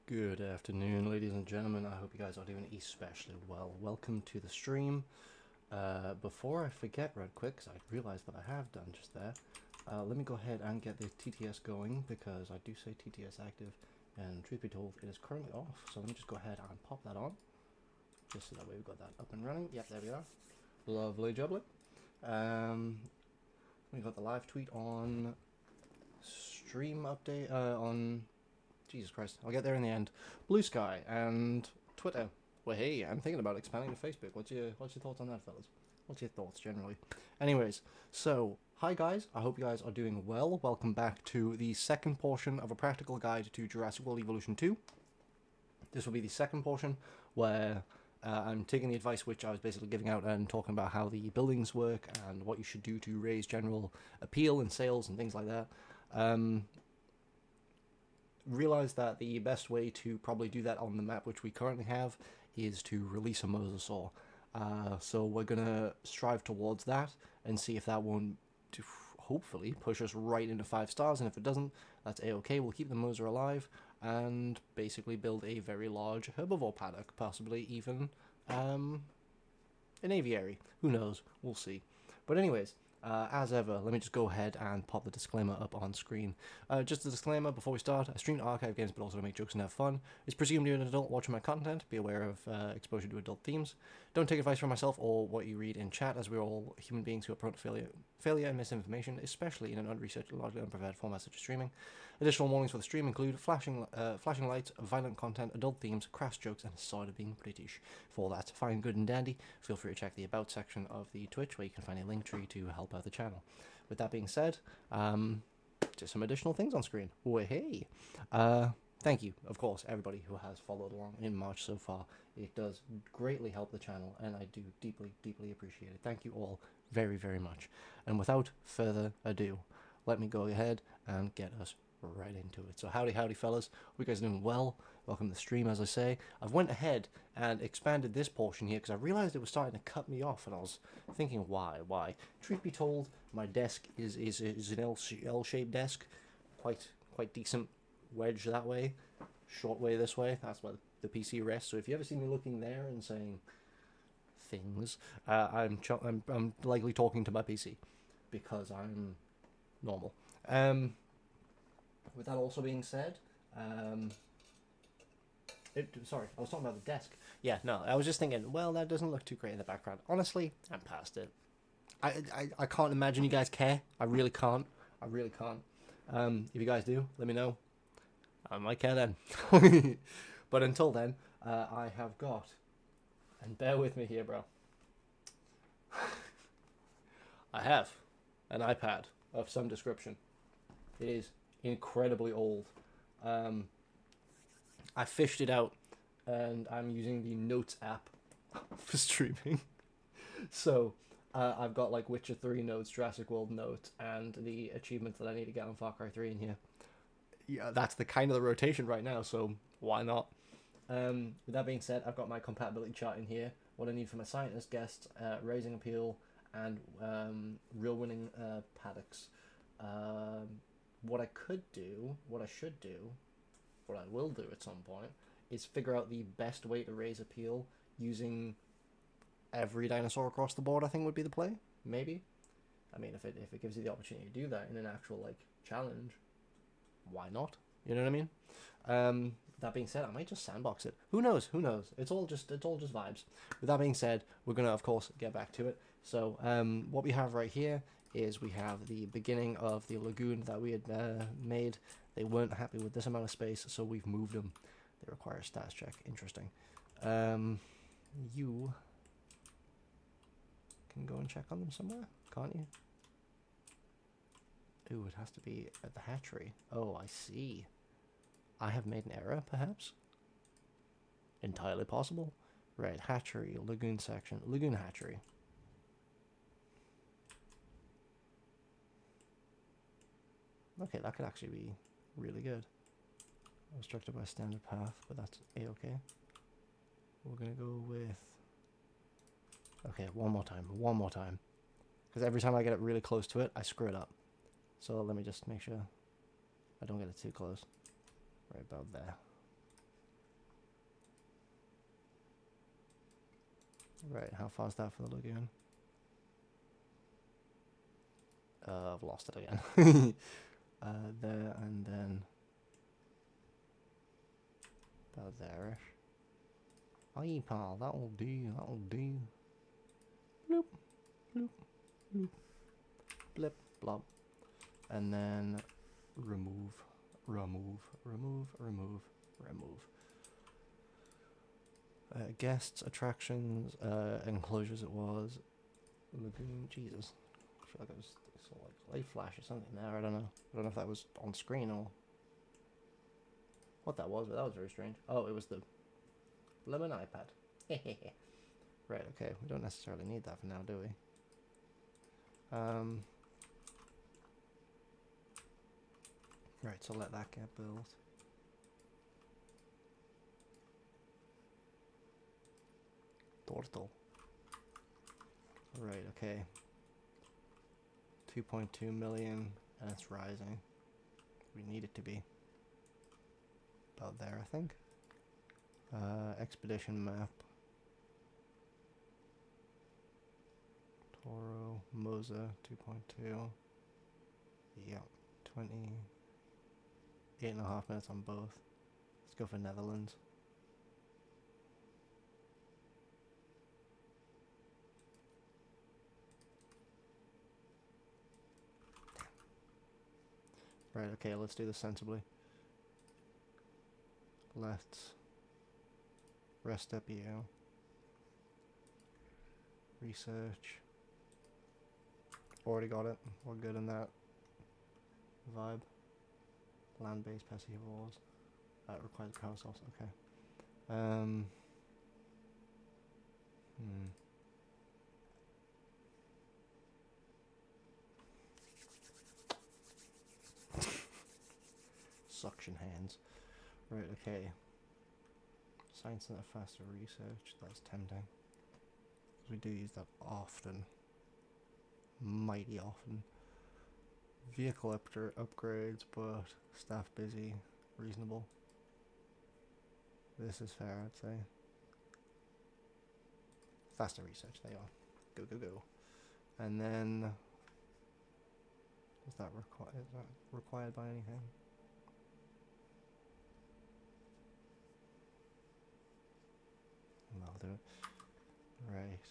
Good afternoon, ladies and gentlemen. I hope you guys are doing especially well. Welcome to the stream. Before I forget right quick, because I realized that I have done just there, let me go ahead and get the TTS going, because I do say TTS active, and truth be told, it is currently off. So let me just go ahead and pop that on, just so that way we've got that up and running. Yep, there we are. Lovely jubbly. We got the live tweet on stream update, on Jesus Christ, I'll get there in the end. Blue Sky and Twitter. Well, hey, I'm thinking about expanding to Facebook. What's your thoughts on that, fellas? What's your thoughts generally? Anyways, so hi guys. I hope you guys are doing well. Welcome back to the second portion of a practical guide to Jurassic World Evolution 2. This will be the second portion where I'm taking the advice which I was basically giving out and talking about how the buildings work and what you should do to raise general appeal and sales and things like that. Realized that the best way to probably do that on the map which we currently have is to release a mosasaur. So we're gonna strive towards that and see if that won't hopefully push us right into 5 stars, and if it doesn't, that's a-okay. We'll keep the mosa alive and basically build a very large herbivore paddock, possibly even an aviary. Who knows? We'll see. But anyways, as ever, let me just go ahead and pop the disclaimer up on screen. Just a disclaimer before we start: I stream to archive games, but also to make jokes and have fun. It's presumed you're an adult watching my content. Be aware of exposure to adult themes. Don't take advice from myself or what you read in chat, as we're all human beings who are prone to failure and misinformation, especially in an unresearched, largely unprepared format such as streaming. Additional warnings for the stream include flashing lights, violent content, adult themes, crass jokes, and a side of being British. For that fine, good, and dandy, feel free to check the About section of the Twitch, where you can find a link tree to help out the channel. With that being said, just some additional things on screen. Well, hey! Thank you, of course, everybody who has followed along in March so far. It does greatly help the channel, and I do deeply, deeply appreciate it. Thank you all very, very much. And without further ado, let me go ahead and get us right into it. So howdy fellas, hope you guys are doing well. Welcome to the stream. As I say, I've went ahead and expanded this portion here because I realized it was starting to cut me off, and I was thinking why. Truth be told, my desk is an L-shaped desk, quite decent wedge that way, short way this way. That's where the PC rests. So if you ever see me looking there and saying things, I'm likely talking to my PC because I'm normal. With that also being said, sorry, I was talking about the desk. Yeah, no, I was just thinking, well, that doesn't look too great in the background. Honestly, I'm past it. I can't imagine you guys care. I really can't. If you guys do, let me know. I might care then. But until then, I have got, and bear with me here, bro. I have an iPad of some description. It is incredibly old. I fished it out, and I'm using the Notes app for streaming. So I've got like Witcher 3 notes, Jurassic World notes, and the achievements that I need to get on Far Cry 3 in here. Yeah, that's the kind of the rotation right now, so why not? With that being said, I've got my compatibility chart in here, what I need for my scientist guests, raising appeal, and real winning paddocks. What I will do at some point, is figure out the best way to raise appeal using every dinosaur across the board. I think would be the play. Maybe. I mean, if it gives you the opportunity to do that in an actual like challenge, why not? You know what I mean? That being said, I might just sandbox it. Who knows? It's all just vibes. With that being said, we're gonna of course get back to it. So what we have right here is we have the beginning of the lagoon that we had made. They weren't happy with this amount of space, so we've moved them. They require a stats check. Interesting. You can go and check on them somewhere, can't you? Ooh, it has to be at the hatchery. Oh, I see. I have made an error, perhaps? Entirely possible. Right, hatchery, lagoon section. Lagoon hatchery. Okay, that could actually be really good. Obstructed by standard path, but that's a-okay. We're gonna go with... Okay, one more time. Because every time I get it really close to it, I screw it up. So let me just make sure I don't get it too close. Right about there. Right, how far is that for the lagoon? I've lost it again. There and then about there-ish. Aye, pal, that'll do, that'll do. Bloop, bloop, bloop, blip, blop. And then remove, remove, remove, remove, remove. Guests, attractions, enclosures it was. Lagoon, Jesus. I feel like I saw like light flash or something there, I don't know. I don't know if that was on screen or what that was, but that was very strange. Oh, it was the lemon iPad. Right, okay, we don't necessarily need that for now, do we? Right, so let that get built. Torto. Right, okay. 2.2 million, and it's rising. We need it to be about there, I think. Expedition map. Toro, Moza, 2.2. Yeah, 28.5 minutes on both. Let's go for Netherlands. Right, okay, let's do this sensibly. Let's rest up you. Research. Already got it. We're good in that vibe. Land-based pescivores. That requires a power source. Okay. Suction hands. Right, okay. Science Center faster research. That's tempting. We do use that often. Mighty often. Vehicle upgrades, but staff busy. Reasonable. This is fair, I'd say. Faster research, there you are. Go, go, go. And then... Is that required by anything? I'll do it. Right.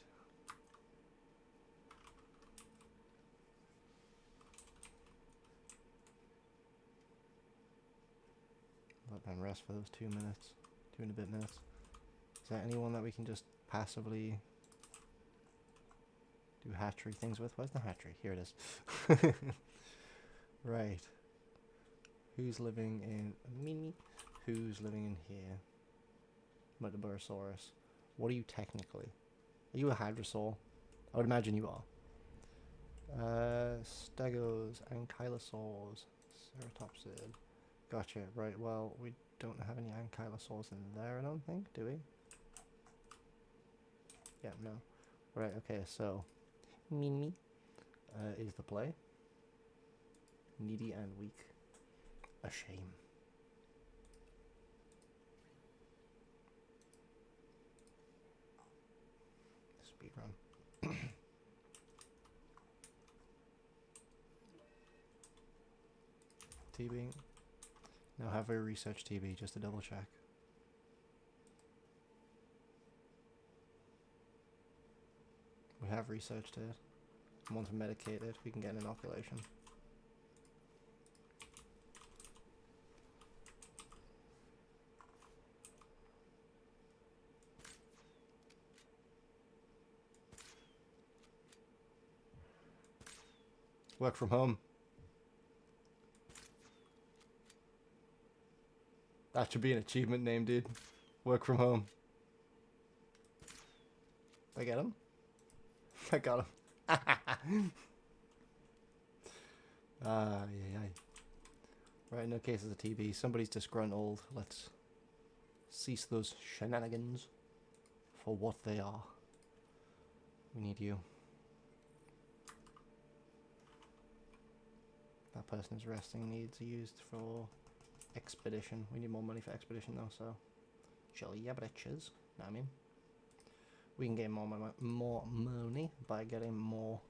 Let them rest for those 2 minutes. 2 and a bit minutes. Is there anyone that we can just passively do hatchery things with? Where's the hatchery? Here it is. Right. Who's living in... Me? Who's living in here? Metabosaurus. What are you technically? Are you a hadrosaur? I would imagine you are. Stegos, ankylosaurs, ceratopsid. Gotcha. Right, well, we don't have any ankylosaurs in there, I don't think, do we? Yeah, no. Right, okay, so... Me. Is the play. Needy and weak. A shame. Speedrun. TB. Now have a research TB just to double check. We have researched it. Want to medicate it, we can get an inoculation. Work from home. That should be an achievement name, dude. Work from home. Did I get him? I got him. Yeah. Right, no cases of TB. Somebody's disgruntled. Let's cease those shenanigans for what they are. We need you. That person is resting. Needs used for expedition. We need more money for expedition though, so chill ya bitches. Know what I mean? We can gain more money by getting more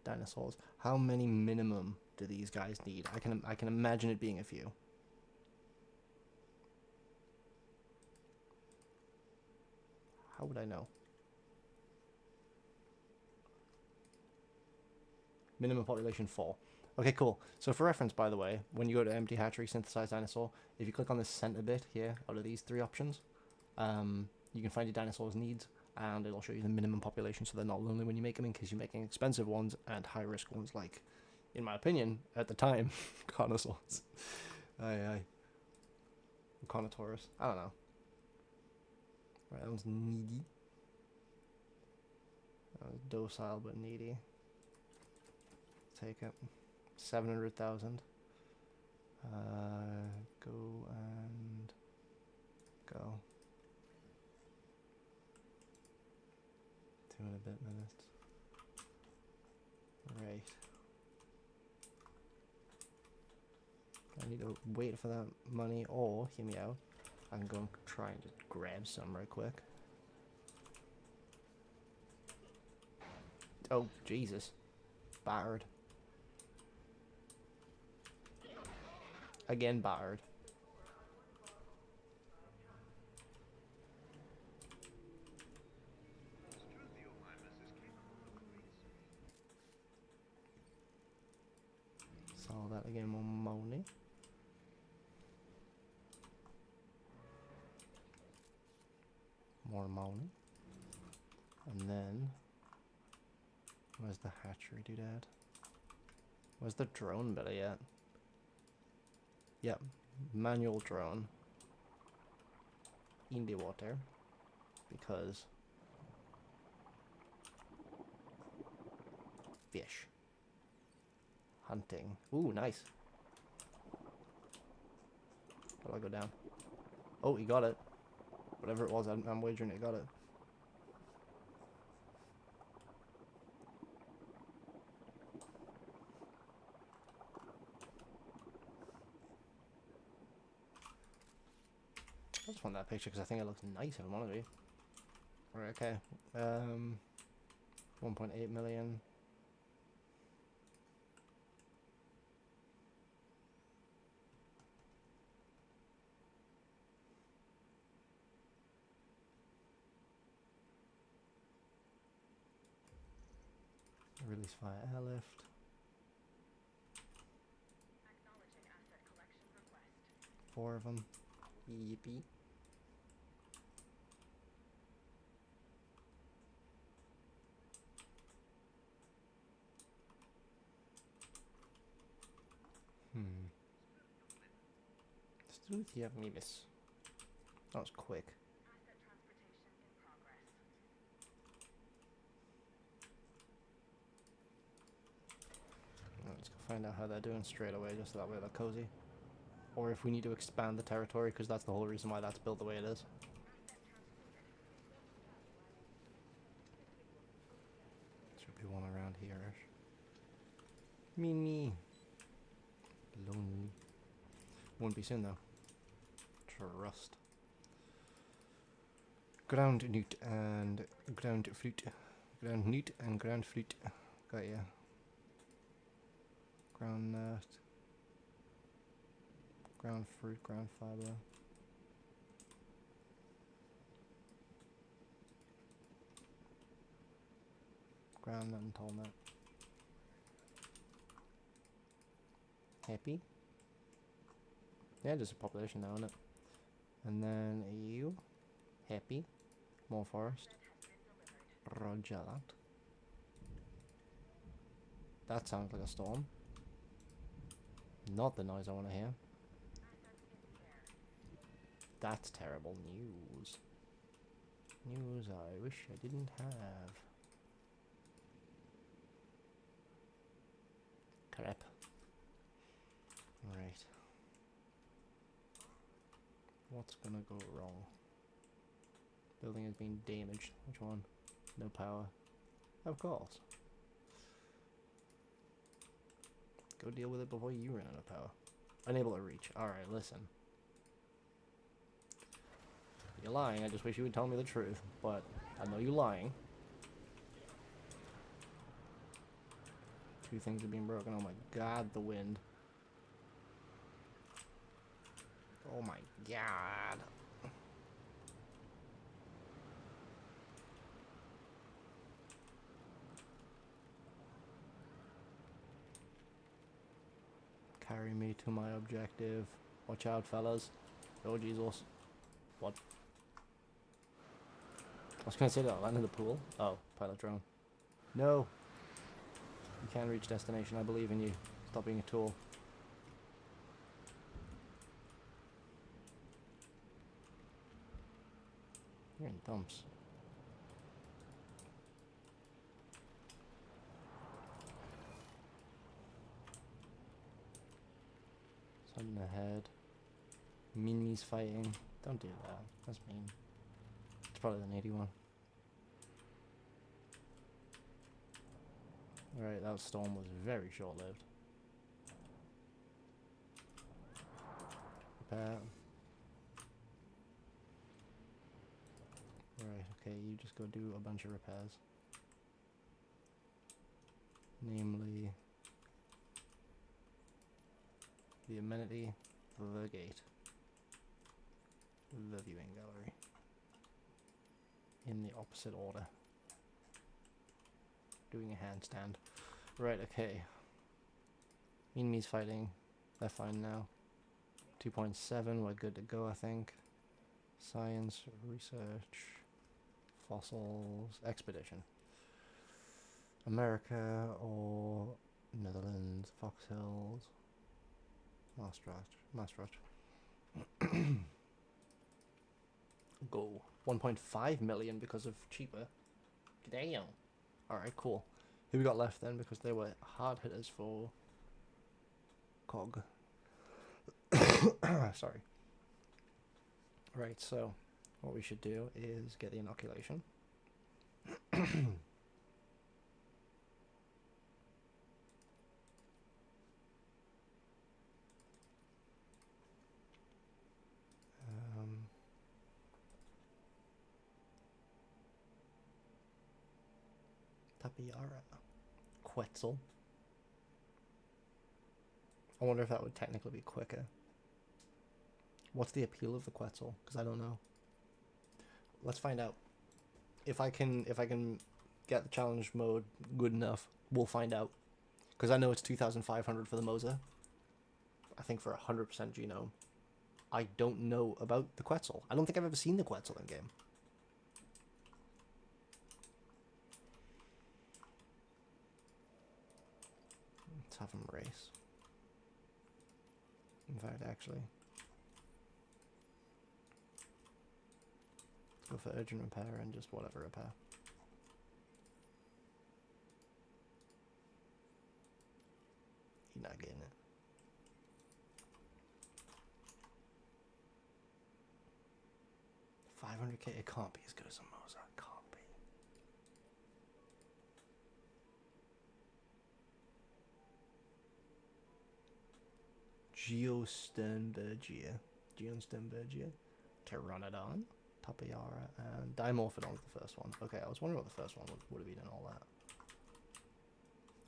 dinosaurs. How many minimum do these guys need? I can imagine it being a few. How would I know? Minimum population 4. Okay, cool. So for reference, by the way, when you go to empty hatchery, synthesize dinosaur, if you click on the center bit here, out of these 3 options, you can find your dinosaur's needs, and it'll show you the minimum population so they're not lonely when you make them in case you're making expensive ones and high-risk ones like, in my opinion, at the time, Carnosaurs. Aye. Carnotaurus. I don't know. Right, that one's needy. That was docile but needy. Take it. 700,000. Go and go. 2 and a bit minutes. Right. I need to wait for that money, or hear me out. I can go and try and just grab some right quick. Oh, Jesus. Battered. Again battered. Sell that again, more money. More money. And then where's the hatchery doodad? Where's the drone better yet? Yep, manual drone in the water because fish hunting. Ooh, nice. How do I go down? Oh, he got it. Whatever it was, I'm wagering it got it. I just want that picture because I think it looks nice in one of you. Alright, okay. 1.8 million. Release via airlift. Acknowledging asset collection request. 4 of them. Yippee. Smooth, yeah, me miss. That was quick. Asset transportation in progress. Let's go find out how they're doing straight away, just so that way they're cozy. Or if we need to expand the territory, because that's the whole reason why that's built the way it is. Asset transported. Should be one around here-ish. Me. Lonely. Won't be soon though. Trust. Ground newt and ground fruit. Ground newt and ground fruit. Got ya. Ground nut. Ground fruit, ground fiber. Ground nut and tall nut. Happy? Yeah, just a population now, isn't it? And then you. Happy. More forest. Roger that. That sounds like a storm. Not the noise I want to hear. That's terrible news. News I wish I didn't have. Crap. Right. What's gonna go wrong? Building has been damaged. Which one? No power. Of course. Go deal with it before you run out of power. Unable to reach. Alright, listen. You're lying, I just wish you would tell me the truth, but I know you're lying. Two things are being broken. Oh my god, the wind. Oh my god. Carry me to my objective. Watch out, fellas. Oh, Jesus. What? I was gonna say that I'll land in the pool. Oh, pilot drone. No. You can reach destination. I believe in you. Stop being a tool. You're in dumps. Something ahead. Mini's fighting. Don't do that. That's mean. It's probably an 81. Right, that storm was very short-lived. Repair. Right, okay, you just go do a bunch of repairs. Namely, the amenity, the gate, the viewing gallery. In the opposite order. Doing a handstand. Right, okay. Enemy's fighting. They're fine now. 2.7, we're good to go, I think. Science, research, fossils, expedition. America or Netherlands, Foxhills, Maastricht. Go. 1.5 million because of cheaper. Damn. Alright, cool. Who we got left then? Because they were hard hitters for COG. Sorry. Right, so what we should do is get the inoculation. Tapiara. Quetzal. I wonder if that would technically be quicker. What's the appeal of the Quetzal? Because I don't know. Let's find out. If I can get the challenge mode good enough, we'll find out. Because I know it's 2,500 for the Mosa. I think for 100% genome. I don't know about the Quetzal. I don't think I've ever seen the Quetzal in game. Let's have him race. In fact, actually. Let's go for urgent repair and just whatever repair. He's not getting it. $500k, it can't be as good as a Mosa. It can't be. Geosternbergia, Pteranodon, Tapiara, and Dimorphodon was the first one. Okay, I was wondering what the first one would have been and all that.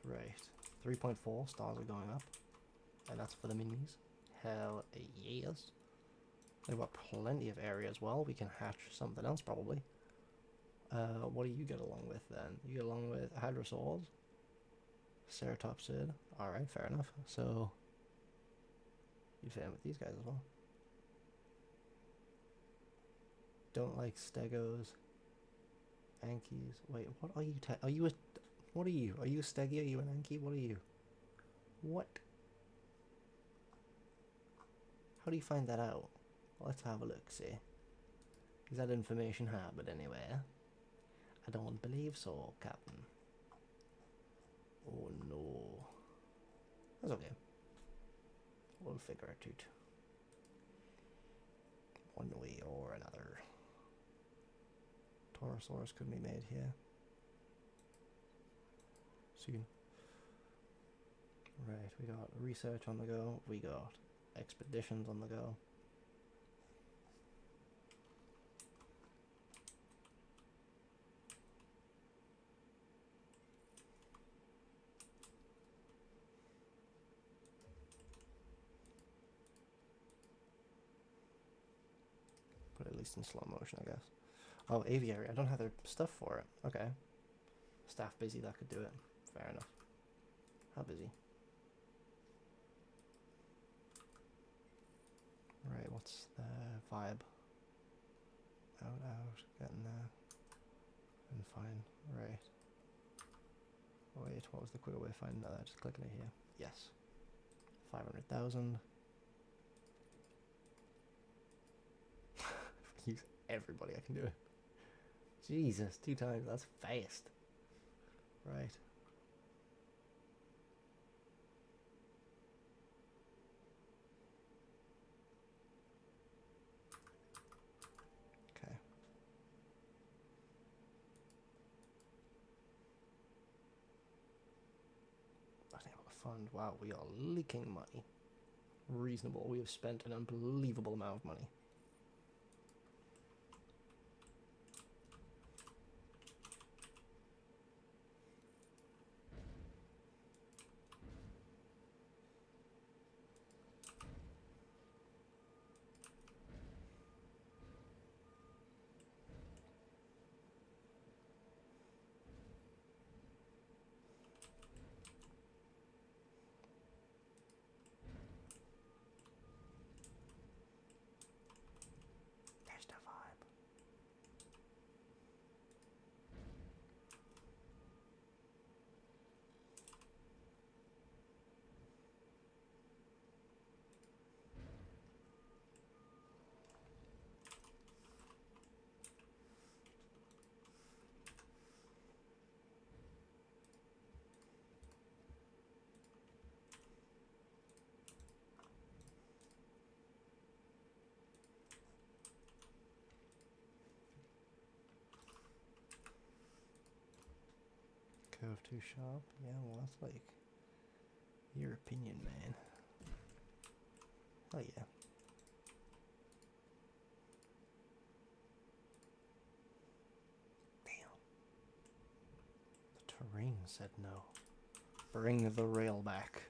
Right, 3.4 stars are going up, and that's for the minis. Hell yes. They've got plenty of area as well. We can hatch something else probably. What do you get along with then? You get along with Hadrosaurs, Ceratopsid. Alright, fair enough. So you fit in with these guys as well. Don't like Stegos, Ankies. Wait, what are you? Are you a? What are you? Are you a Stegi? Are you an Anki? What are you? What? How do you find that out? Let's have a look. See, is that information harbored anywhere? I don't believe so, Captain. Oh no. That's okay. We'll figure it out. One way or another. Torosaurus could be made here. Soon. Right, we got research on the go. We got expeditions on the go. least in slow motion, I guess. Oh, aviary. I don't have the stuff for it. Okay. Staff busy, that could do it. Fair enough. How busy? Right, what's the vibe? Out, getting there. And fine. Right. Wait, what was the quicker way of finding that? Just clicking it here. Yes. 500,000. Use everybody, I can do it. Jesus, 2 times, that's fast. Right. Okay. Unable to fund. Wow, we are leaking money. Reasonable. We have spent an unbelievable amount of money. There's the vibe. Curve too sharp? Yeah, well, that's like your opinion, man. Oh, yeah. Damn. The terrain said no. Bring the rail back.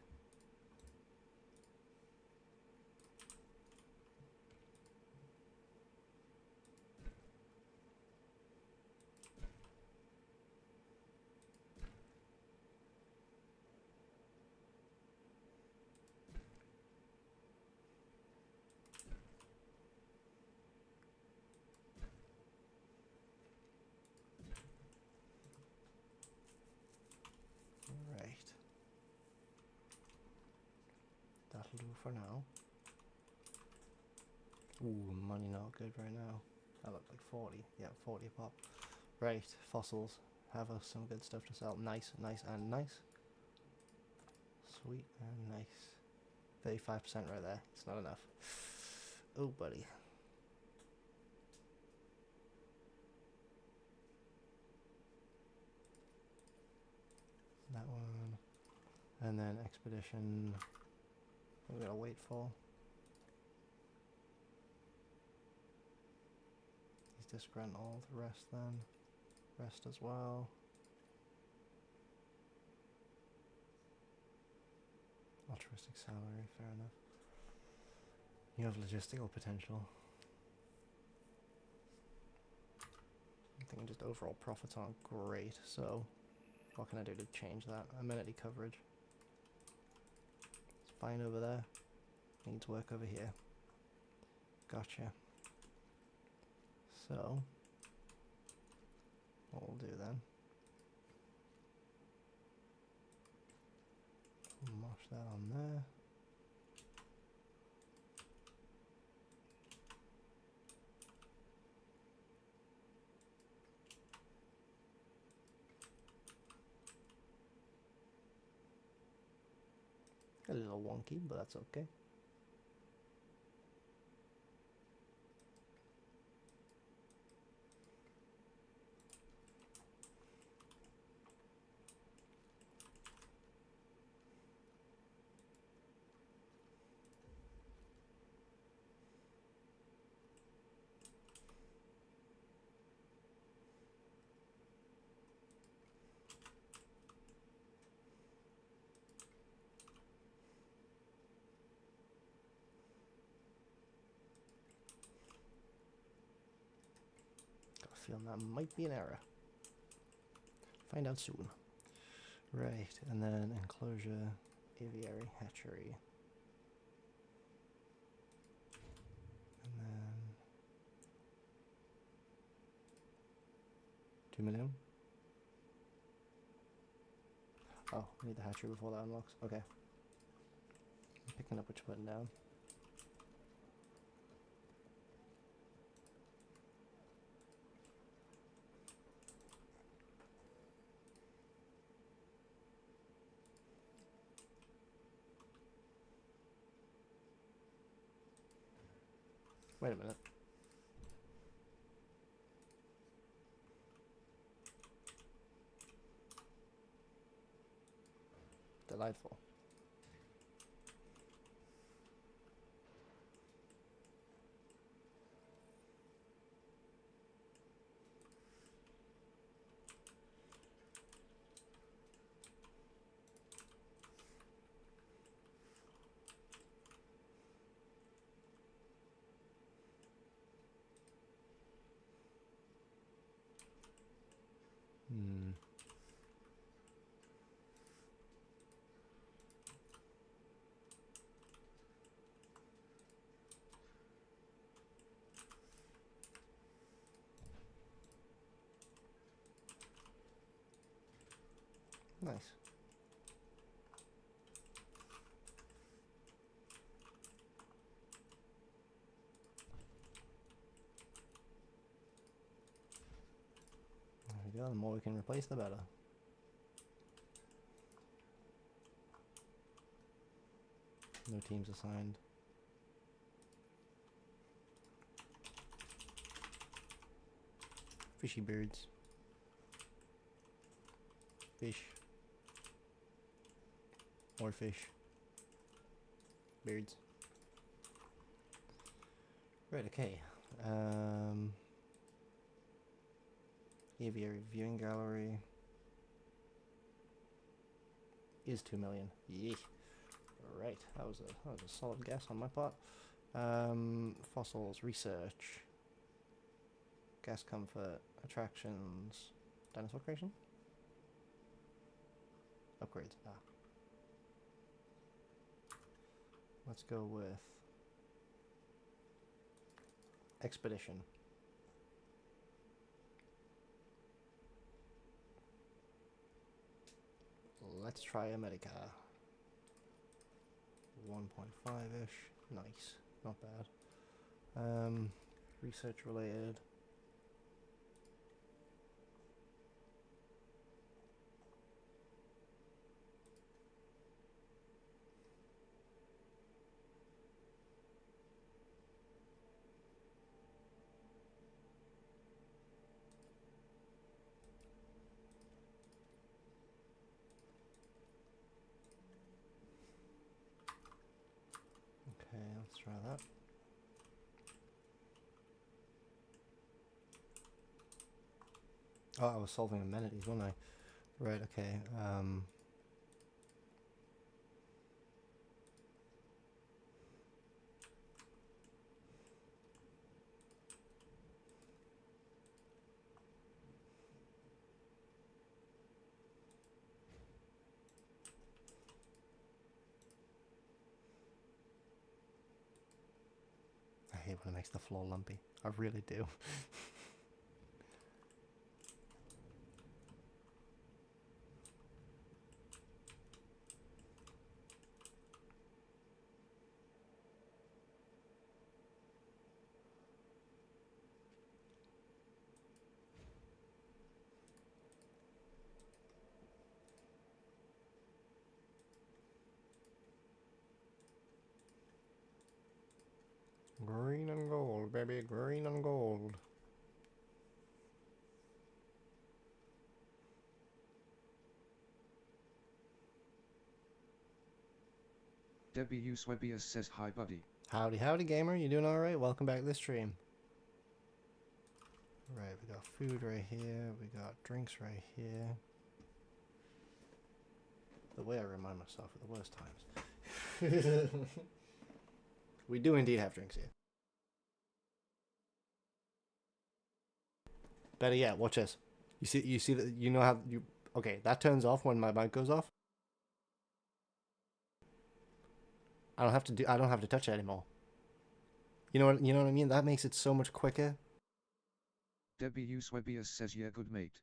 Right. That'll do for now. Ooh, money not good right now. That looked like 40. Yeah, 40 a pop. Right, fossils. Have us some good stuff to sell. Nice, nice, and nice. Sweet and nice. 35% right there. It's not enough. Oh, buddy. That one. And then expedition. We gotta wait for. He's disgruntled all the rest then. Rest as well. Altruistic salary, fair enough. You have logistical potential. I'm thinking just overall profits aren't great, so what can I do to change that? Amenity coverage. It's fine over there. Needs work over here. Gotcha. So, what we'll do then, mosh that on there. A little wonky, but that's okay. feeling that might be an error. Find out soon. Right, and then enclosure, aviary, hatchery. And then 2 million. Oh, we need the hatchery before that unlocks. Okay. I'm picking up what you're putting down. Wait a minute. Delightful. Hmm. Nice. There we go. The more we can replace, the better. No teams assigned. Fishy birds. Fish. More fish. Birds. Right, okay. Aviary viewing gallery is 2 million. Yeah. Right, that was a solid guess on my part. Fossils, research, gas comfort, attractions, dinosaur creation, upgrades. Ah, let's go with expedition. Let's try a Medica. 1.5-ish. Nice. Not bad. Research related. Okay, let's try that. Oh, I was solving amenities, wasn't I? Right, okay. I hate when it makes the floor lumpy. I really do. Green and gold, baby. Green and gold. Debbie Euswebius says hi buddy. Howdy, howdy, gamer. You doing alright? Welcome back to the stream. Right, we got food right here. We got drinks right here. The way I remind myself at the worst times. We do indeed have drinks here. Better yet, watch this. You see that, you know how you, okay, that turns off when my mic goes off. I don't have to touch it anymore. You know what I mean? That makes it so much quicker. WSwebius says yeah, good mate.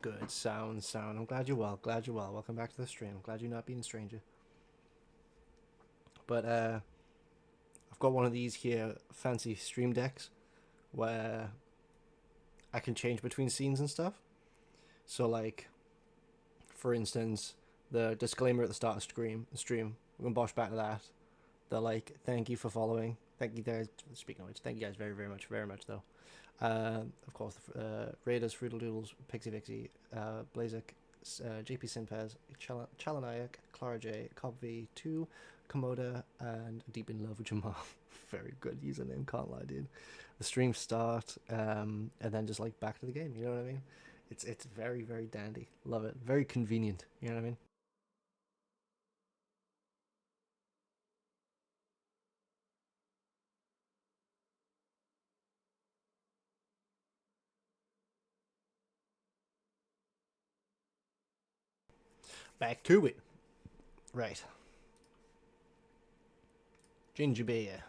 Good sound. I'm glad you're well. Glad you're well. Welcome back to the stream. Glad you're not being a stranger. But I've got one of these here fancy stream decks where I can change between scenes and stuff. So like, for instance, the disclaimer at the start of stream, we're gonna bosh back to that. The like, thank you for following. Thank you guys. Speaking of which, thank you guys very much though. Of course, Raiders, Fruital Doodles, Pixie Vixie, Blazek, JP Simpez, Chalanayak, Clara J, Cobb V2, Komoda, and Deep in Love with Jamal. Very good username, can't lie, dude. The stream start, and then just like back to the game. You know what I mean? It's very dandy. Love it. Very convenient. You know what I mean? Back to it. Right. Ginger beer.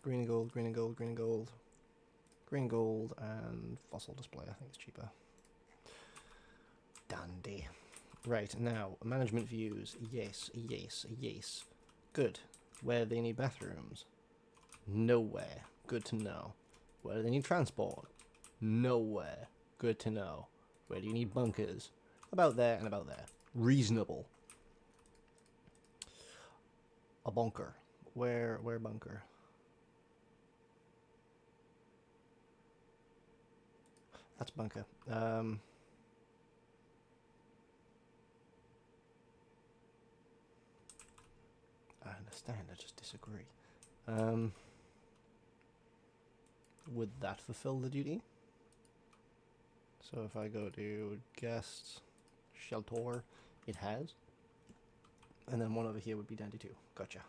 Green and gold, green and gold, green and gold. Green gold and fossil display. I think it's cheaper. Dandy. Right, now, management views. Yes. Good. Where they need bathrooms? Nowhere. Good to know. Where do they need transport? Nowhere. Good to know. Where do you need bunkers? About there and about there. Reasonable. A bunker. Where bunker? That's bunker. I understand, I just disagree. Would that fulfill the duty? So if I go to guests, shelter, it has. And then one over here would be dandy too. Gotcha.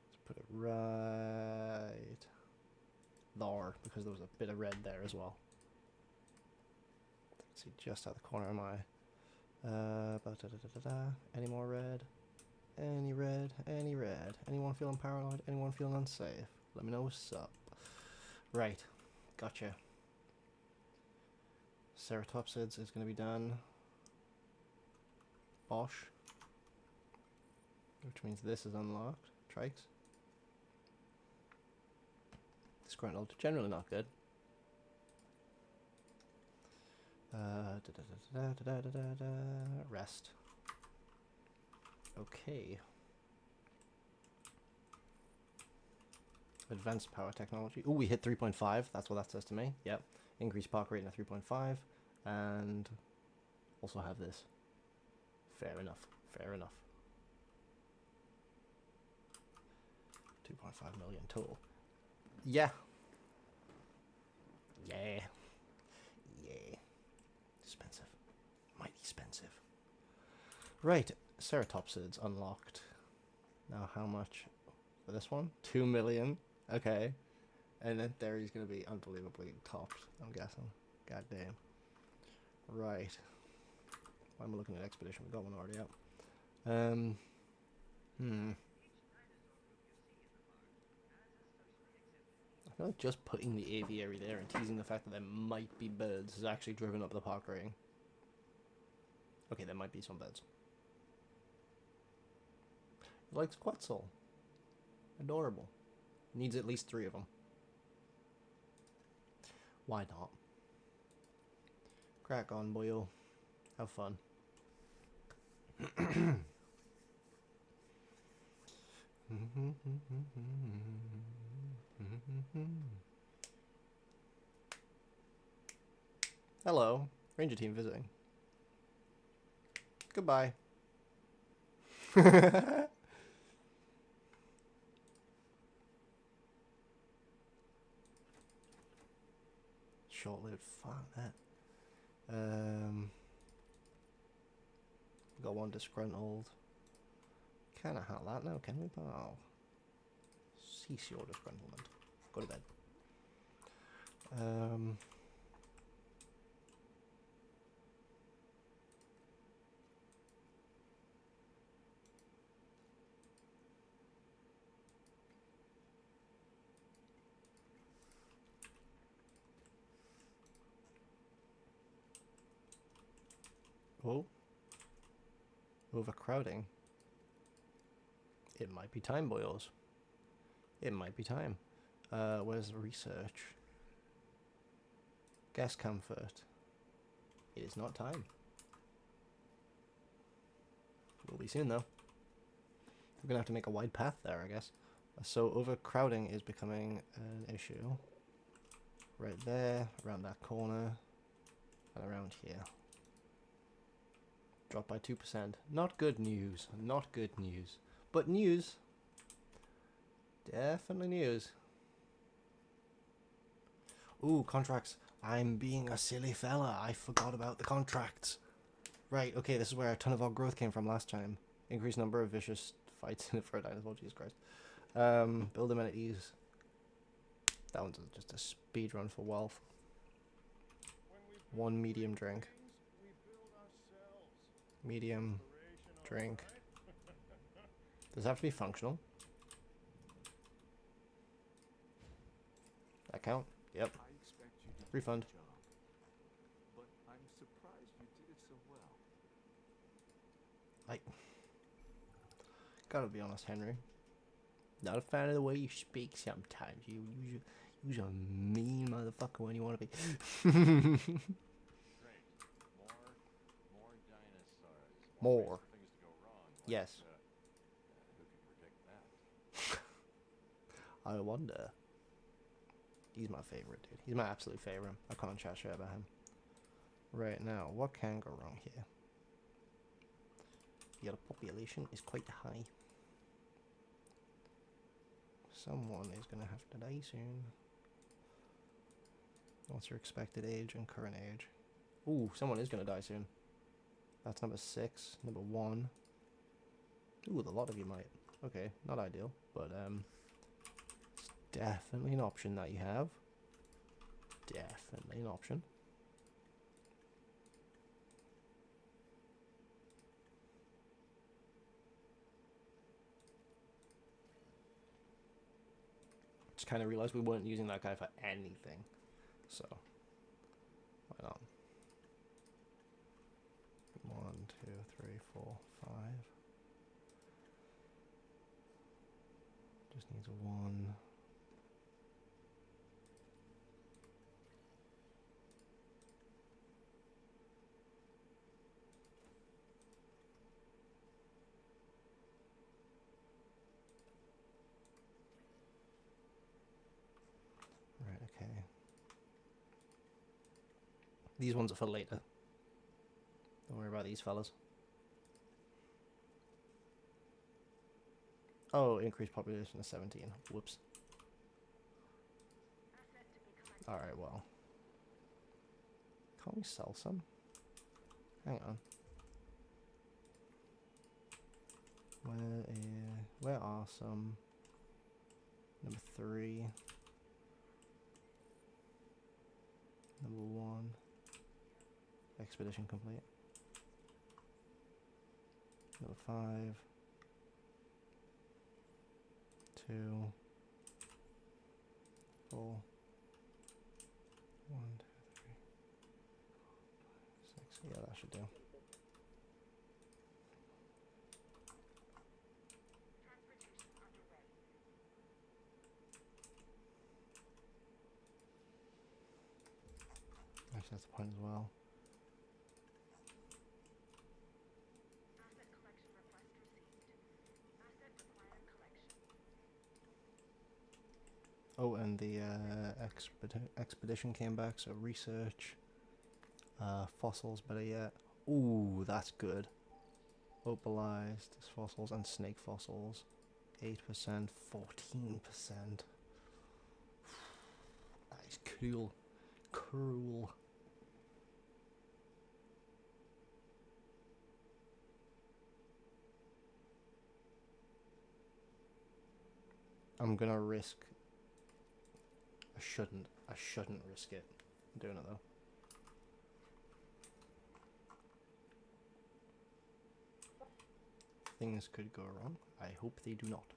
Let's put it right there, because there was a bit of red there as well. Let's see, just out the corner of my... Any more red? Any red? Any red? Anyone feeling paranoid? Anyone feeling unsafe? Let me know what's up. Right. Gotcha. Ceratopsids is going to be done. Bosh. Which means this is unlocked. Trikes. Disgruntled. Generally not good. Rest. Okay. Advanced power technology. Ooh, we hit 3.5. That's what that says to me. Yep. Increased park rate at 3.5. And also have this. Fair enough. 2.5 million total. Yeah. Expensive. Mighty expensive. Right. Ceratopsids unlocked. Now how much for this one? 2 million. Okay. And then there he's going to be unbelievably topped, I'm guessing. God damn. Right. Why am I looking at Expedition? We got one already up. I feel like just putting the aviary there and teasing the fact that there might be birds has actually driven up the park rating. Okay, there might be some birds. He likes Quetzal. Adorable. Needs at least 3 of them. Why not? Crack on, boyo. Have fun. Hello. Ranger team visiting. Goodbye. Short-lived. Fuck that. Got one disgruntled. Can't have that now, can we, pal? Cease your disgruntlement. Go to bed. Oh. Overcrowding. It might be time, boyos. It might be time. Where's the research? Guest comfort. It is not time. Will be soon, though. We're gonna have to make a wide path there, I guess. So overcrowding is becoming an issue. Right there, around that corner, and around here. Dropped by 2%. Not good news. Not good news. But news. Definitely news. Ooh, contracts. I'm being a silly fella. I forgot about the contracts. Right, okay, this is where a ton of our growth came from last time. Increased number of vicious fights in the fur dinosaur, Jesus Christ. Build amenities. That one's just a speed run for wealth. One medium drink. Medium drink. Does it have to be functional? That count? Yep. Refund. But I'm surprised you did it so well. Gotta be honest, Henry. Not a fan of the way you speak sometimes. You're a mean motherfucker when you want to be. Great. More dinosaurs. More. Ways for things to go wrong. Like, Yes. who can predict that? I wonder. He's my favorite, dude. He's my absolute favorite. I can't chat shit about him. Right now, what can go wrong here? Yeah, the population is quite high. Someone is gonna have to die soon. What's your expected age and current age? Ooh, someone is gonna die soon. That's number 6. Number 1. Ooh, a lot of you might. Okay, not ideal, but it's definitely an option that you have. Definitely an option. Just kind of realized we weren't using that guy for anything, so why not? 1, 2, 3, 4, 5. Just needs a 1. Right, okay. These ones are for later. Don't worry about these fellas. Oh, increased population to 17. Whoops. Asset to be collected. Alright, well. Can't we sell some? Hang on. Where are some? Number 3. Number 1. Expedition complete. Number 5. 2. 4. 1, 2, 3. 6. Yeah, that should do. Transportation underway. Actually, that's the point as well. Asset collection request received. Asset required collection. Oh, and the expedition came back, so research. Fossils, better yet. Ooh, that's good. Opalized fossils and snake fossils. 8%, 14%. That is cool. Cruel. I'm gonna risk I shouldn't risk it. I'm doing it though. Things could go wrong. I hope they do not.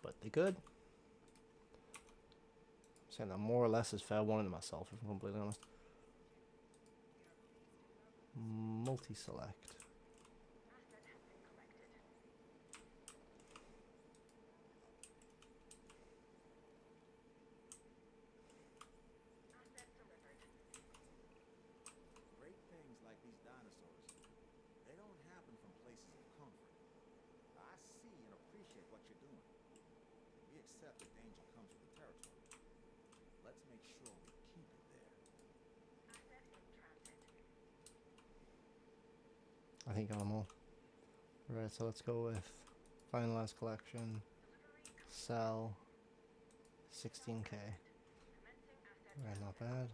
But they could. I'm saying that more or less is fair warning to myself, if I'm completely honest. Multi-select. Asset has been collected. Asset delivered. Great things like these dinosaurs, they don't happen from places of comfort. I see and appreciate what you're doing. We accept that danger comes with the territory. Let's make sure we keep it there. Asset in transit. I think got them all. Right, so let's go with finalized collection. Delivery complete. Sell. 16k. Commencing asset Right, not transfer. bad.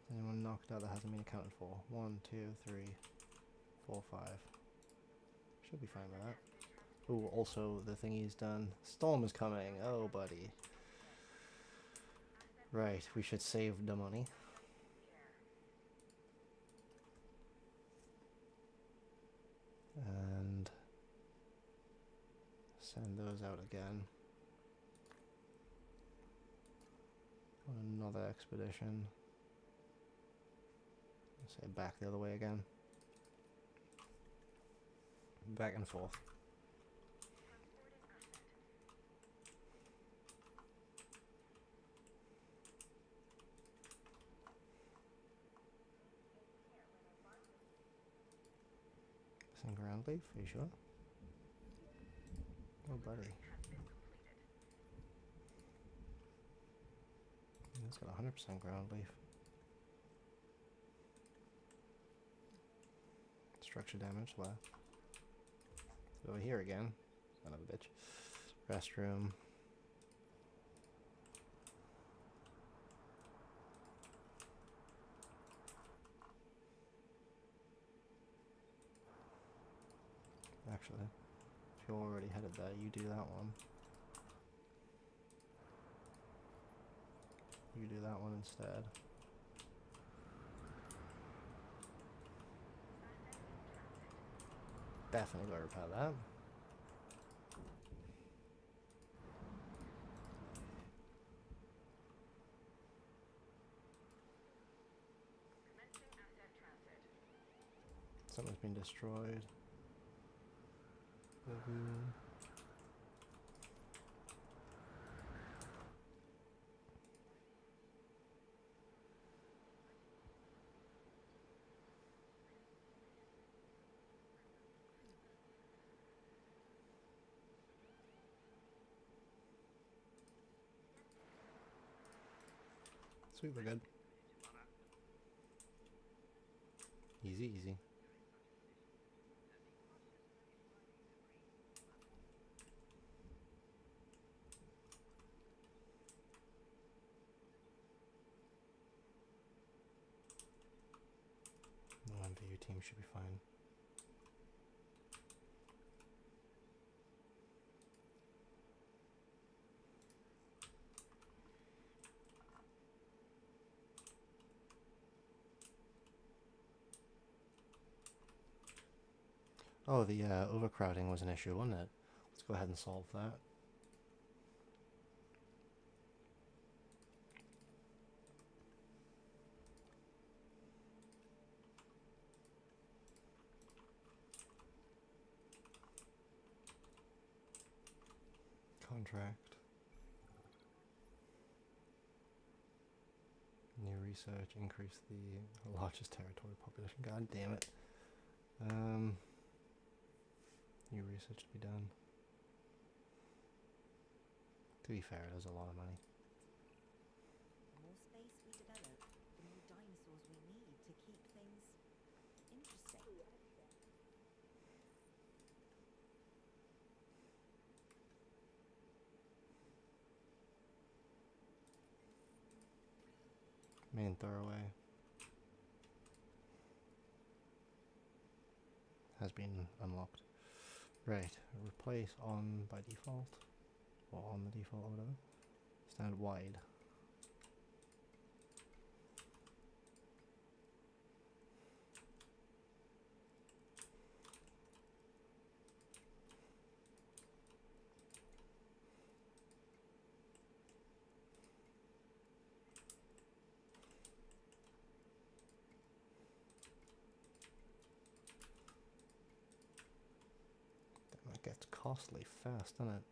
Is anyone knocked out that hasn't been accounted for? 1, 2, 3, 4, 5. Should be fine with that. Ooh, also the thingy's done. Storm is coming. Oh, buddy. Right, we should save the money. And send those out again. On another expedition. Say back the other way again. Back and forth. Transporting asset. Send ground leaf, are you sure? Oh, buddy. Has been completed. It's got 100% ground leaf. Structure damage, wow. Over here again. Son of a bitch. Restroom. Actually, if you're already headed there, you do that one. You do that one instead. Definitely gotta repair that. Commencing asset transit. Something's been destroyed. Lagoon. Sweet, we're good. Easy, easy. The MVU team should be fine. Oh, the overcrowding was an issue, wasn't it? Let's go ahead and solve that. Contract. New research, increase the largest territory population. God damn it. New research to be done. To be fair, it is a lot of money. The more space we develop, the more dinosaurs we need to keep things interesting. Main thoroughway has been unlocked. Right, replace on by default, or on the default or whatever. Stand wide. That gets costly fast, doesn't it?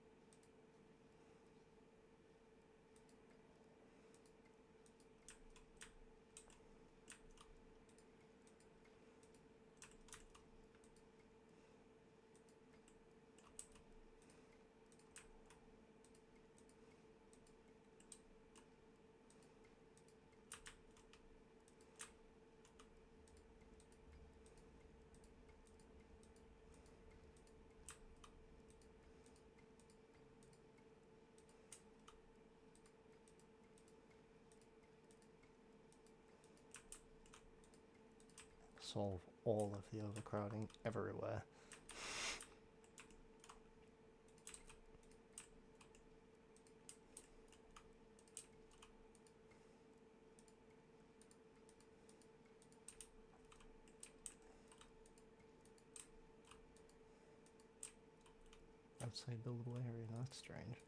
Solve all of the overcrowding everywhere. Outside buildable area, that's strange.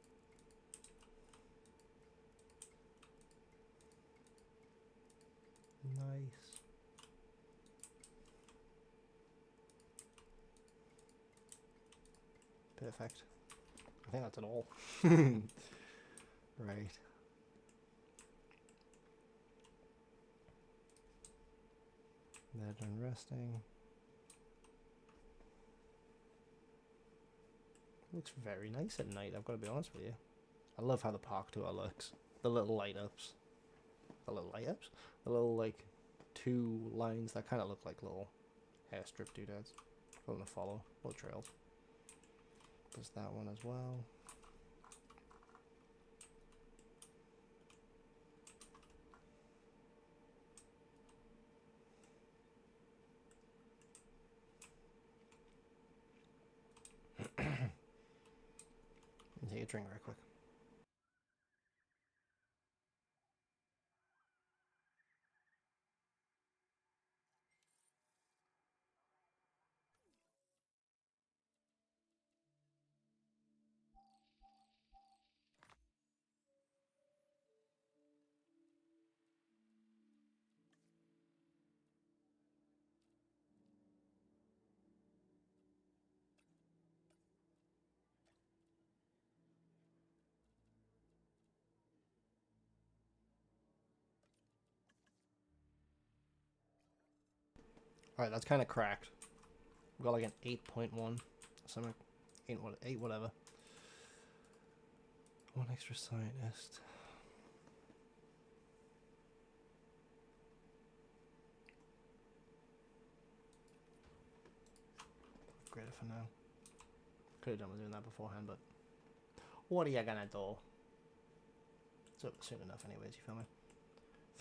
Nice. Perfect. I think that's it all. Right. They're done resting. Looks very nice at night, I've got to be honest with you. I love how the park tour looks. The little light ups. The little light ups? The little, like, two lines that kind of look like little hair strip doodads. I'm gonna follow. Little trails. There's that one as well. Take a drink right quick. Alright, that's kind of cracked. We got like an 8.1. Something. 8 whatever. One extra scientist. Upgrade it for now. Could have done with doing that beforehand, but what are you gonna do? It's up soon enough anyways, you feel me?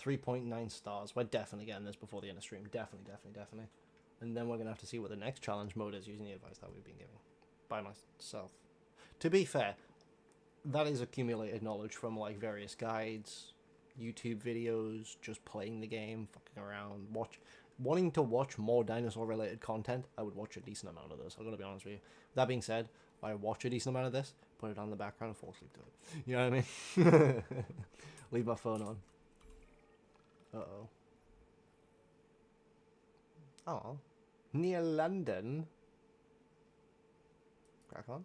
3.9 stars. We're definitely getting this before the end of stream. Definitely. And then we're gonna have to see what the next challenge mode is using the advice that we've been giving. By myself. To be fair, that is accumulated knowledge from like various guides, YouTube videos, just playing the game, fucking around, wanting to watch more dinosaur related content. I would watch a decent amount of this. I'm gonna be honest with you. That being said, I watch a decent amount of this, put it on the background and fall asleep to it. You know what I mean? Leave my phone on. Uh-oh. Oh. Near London. Crack on.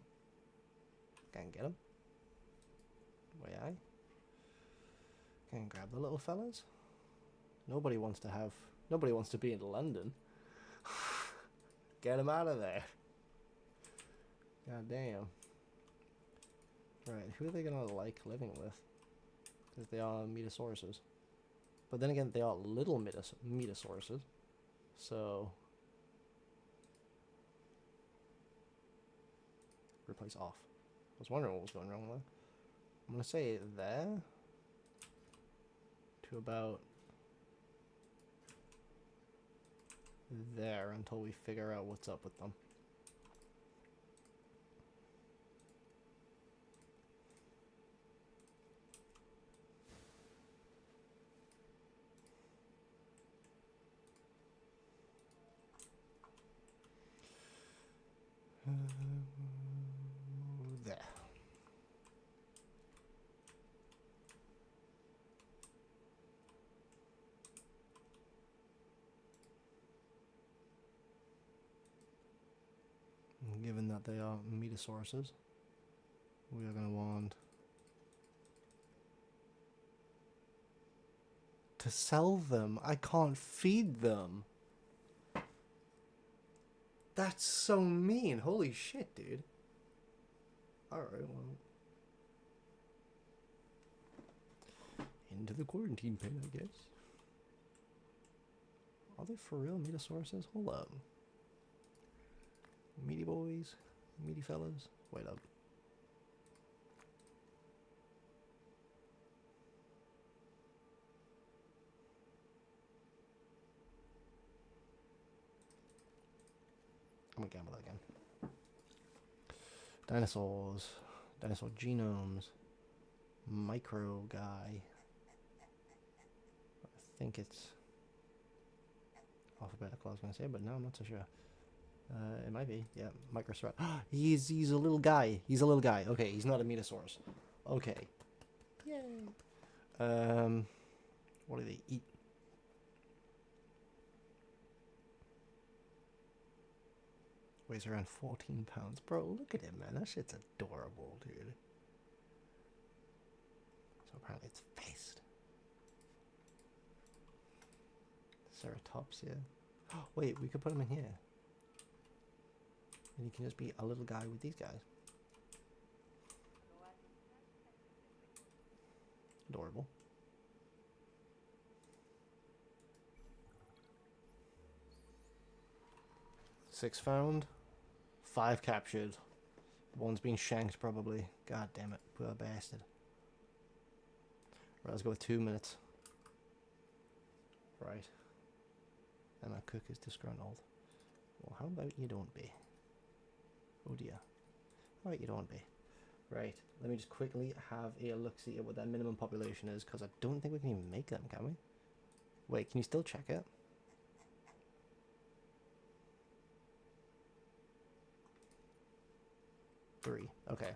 Can't get him. Way I. Can grab the little fellas. Nobody wants to be in London. Get him out of there. God damn. Right, who are they gonna like living with? Because they are Metosauruses. But then again, they are little Metosauruses. So... replace off. I was wondering what was going wrong there. I'm gonna say there. To about... there until we figure out what's up with them. There. Given that they are metasauruses, we are going to want to sell them. I can't feed them. That's so mean. Holy shit, dude. Alright, well. Into the quarantine pen, I guess. Are they for real metasauruses? Hold up. Meaty boys? Meaty fellas? Wait up. I'm gonna gamble again. Dinosaurs. Dinosaur genomes. Micro guy. I think it's alphabetical, I was gonna say, but no, I'm not so sure. It might be. Yeah, Microcerat. He's a little guy. He's a little guy. Okay, he's not a metasaurus. Okay. Yay. What do they eat? Weighs around 14 pounds. Bro, look at him, man. That shit's adorable, dude. So apparently it's faced. Ceratops, yeah. Wait, we could put him in here. And he can just be a little guy with these guys. Adorable. Six found. 5 captured. One's been shanked, probably. God damn it. Poor bastard. Right, let's go with 2 minutes. Right. And our cook is disgruntled. Well, how about you don't be? Oh dear. Alright, you don't be. Right, let me just quickly have a look-see at what that minimum population is, because I don't think we can even make them, can we? Wait, can you still check it? Three. Okay.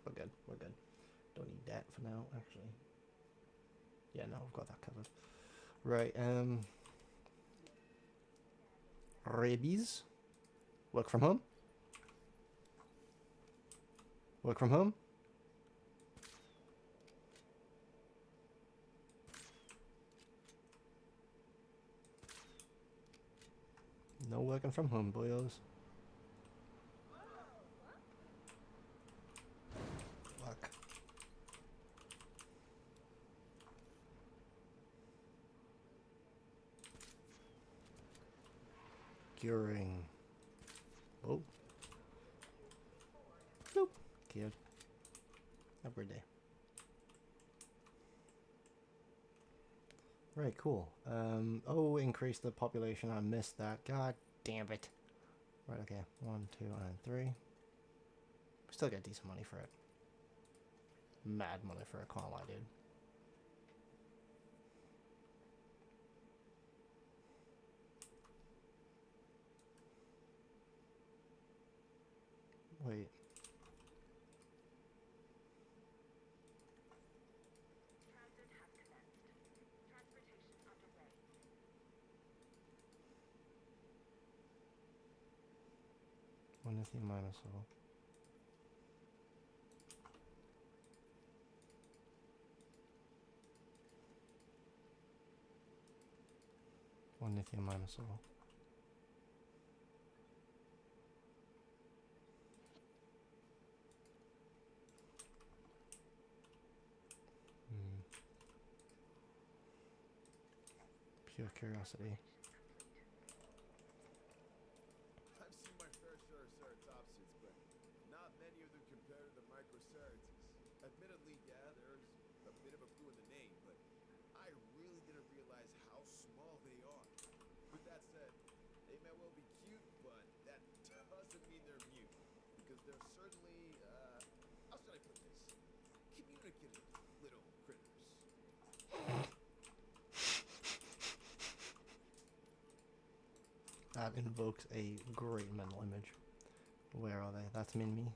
We're good. We're good. Don't need that for now, actually. Yeah, no, we've got that covered. Right, rabies. Work from home. Work from home. No working from home, boyos. Fuck. Curing. Oh. Nope. Kid. Have a great day. Right, cool. Oh, increase the population. I missed that. God damn it. Right, okay. 1, 2, and 3. We still get decent money for it. Mad money for a can't lie, dude. Wait. Transit has commenced. Transportation underway. One lithium minosaur. One lithium minosaur. Pure curiosity. I've seen my fair share of ceratopsids, but not many of them compare to the microceratids. Admittedly, yeah, there's a bit of a clue in the name, but I really didn't realize how small they are. With that said, they may well be cute, but that doesn't mean they're mute, because they're certainly, how should I put this? Communicative little critters. That invokes a great mental image. Where are they? That's Minmi.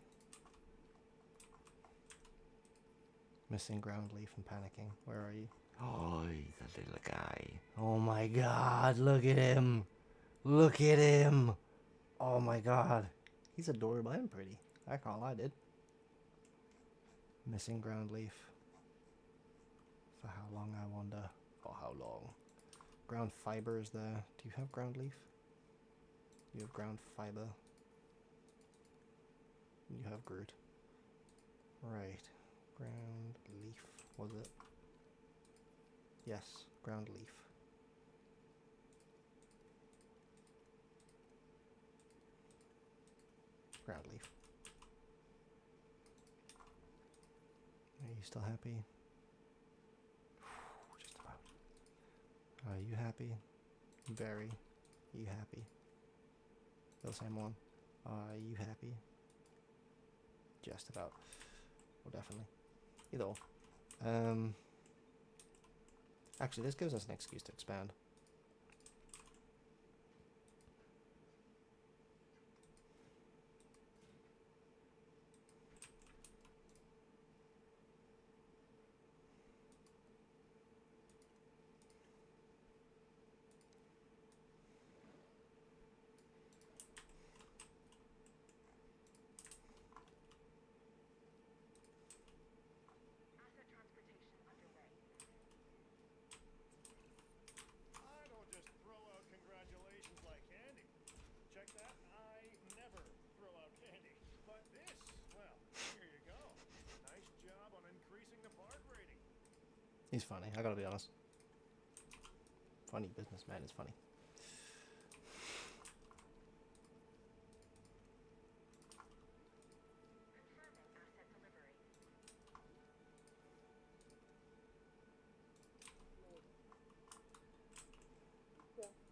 Missing ground leaf and panicking. Where are you? Oh, the little guy. Oh my god, look at him. Look at him. Oh my god. He's adorable and pretty. I can't lie, dude. Missing ground leaf. For how long, I wonder? For how long? Ground fiber is there. Do you have ground leaf? You have ground fiber. You have Groot. Right. Ground leaf, was it? Yes, ground leaf. Ground leaf. Are you still happy? Just about. Are you happy? Very. Are you happy? The same one. Are you happy? Just about. Well, definitely. Either or. Actually, this gives us an excuse to expand. Asset transportation underway. I don't just throw out congratulations like candy. Check that, I never throw out candy. But this, well, here you go. Nice job on increasing the bark rating. He's funny, I gotta be honest. Funny businessman is funny. Confirming asset delivery. Heading to pick up the asset. Heading to collect the asset.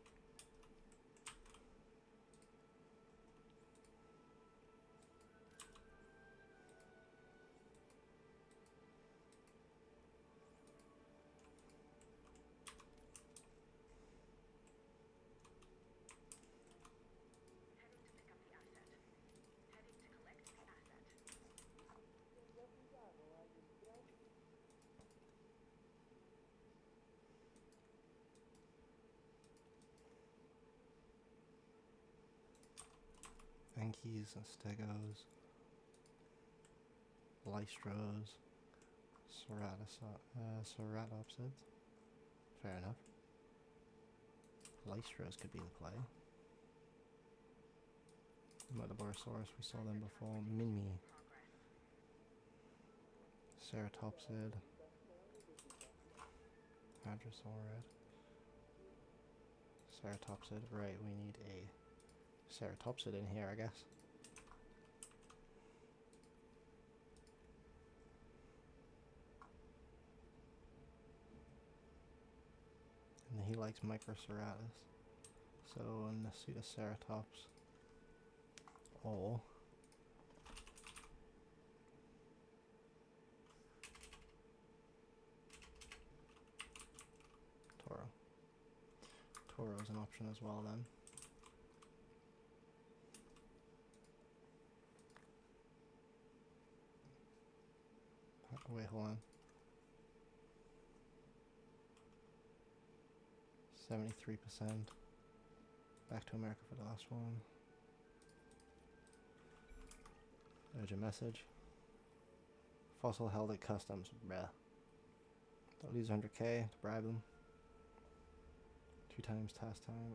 Ankies, Stegos, Lystros, Ceratopsids. Fair enough. Lystros could be the play. Metabosaurus, we saw them before. Minmi, Ceratopsid, Hadrosaurid, Ceratopsid. Right, we need a Ceratopsid in here, I guess. And he likes Microceratus. So Nasutoceratops or Toro. Toro's an option as well then. Wait, hold on. 73%. Back to America for the last one. Urgent message. Fossil held at customs. Bruh. Don't lose 100k to bribe them. 2 times task time.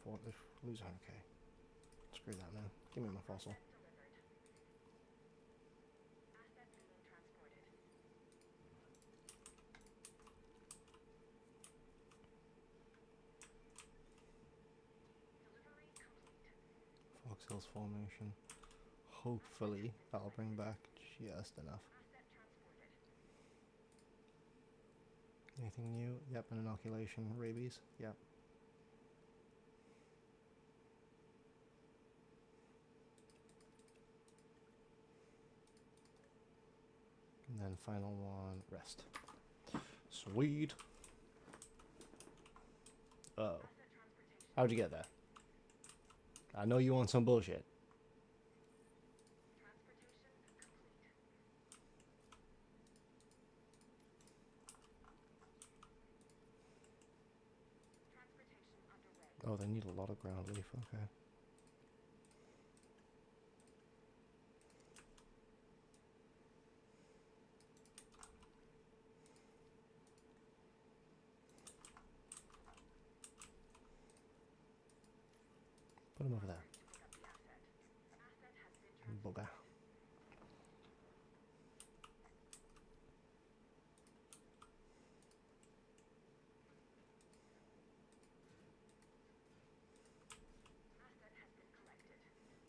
Oh. 4, lose 100k. Screw that, man. Give me my fossil. Delivered. Asset being transported. Delivery complete. Fox Hills formation. Hopefully that'll bring back just enough. Asset transported. Anything new? Yep, an inoculation. Rabies? Yep. And then final one, rest. Sweet. Oh. Asset transportation. How'd you get there? I know you want some bullshit. Transportation complete. Transportation underway. Oh, they need a lot of ground leaf. Okay. Put them over there. To pick up the asset. Asset has been Bugger. Asset has been collected. Asset has been delivered.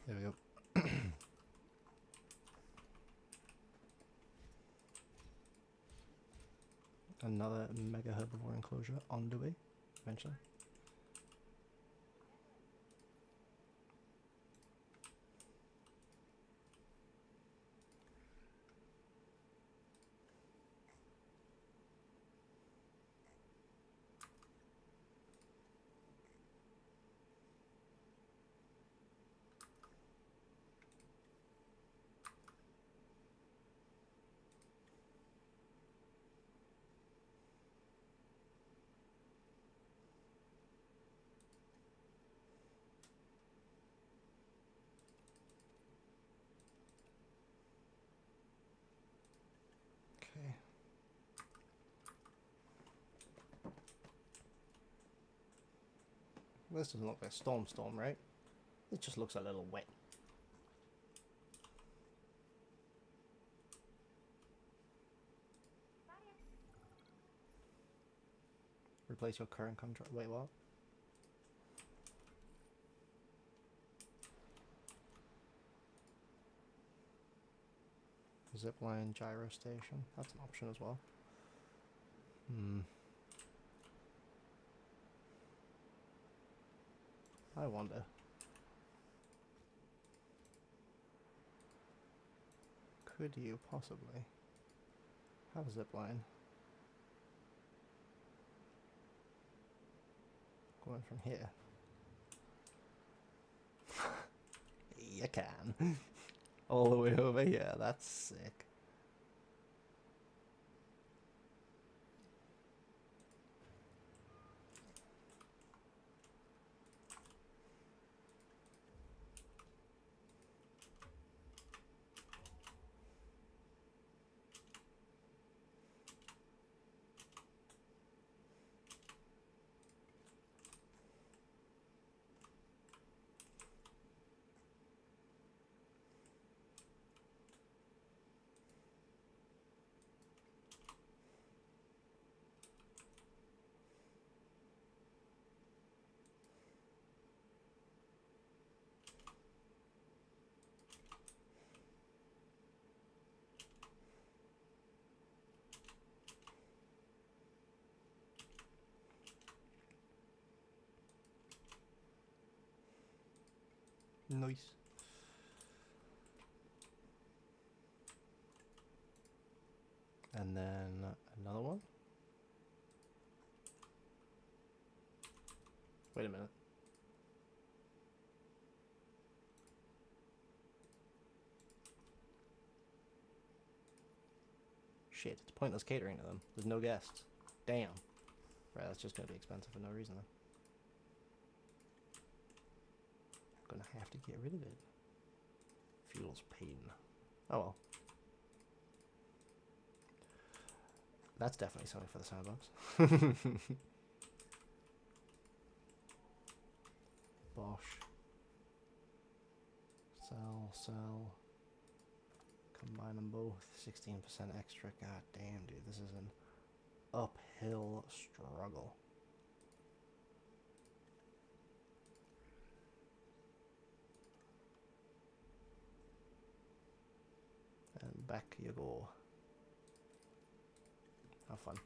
There we go. Another mega herbivore enclosure on the way, eventually. Okay. This doesn't look like a storm, right? It just looks a little wet. Replace your current contract. Wait, what? Zipline gyro station. That's an option as well. I wonder. Could you possibly have a zipline going from here? You can. All the way over here. That's sick. Nice. And then another one. Wait a minute. Shit, it's pointless catering to them. There's no guests. Damn. Right, that's just gonna be expensive for no reason then. Gonna have to get rid of it. Fuel's pain. Oh well. That's definitely something for the sandbox. Bosh. Sell. Combine them both. 16% extra. God damn, dude. This is an uphill struggle. And back you go. Have fun.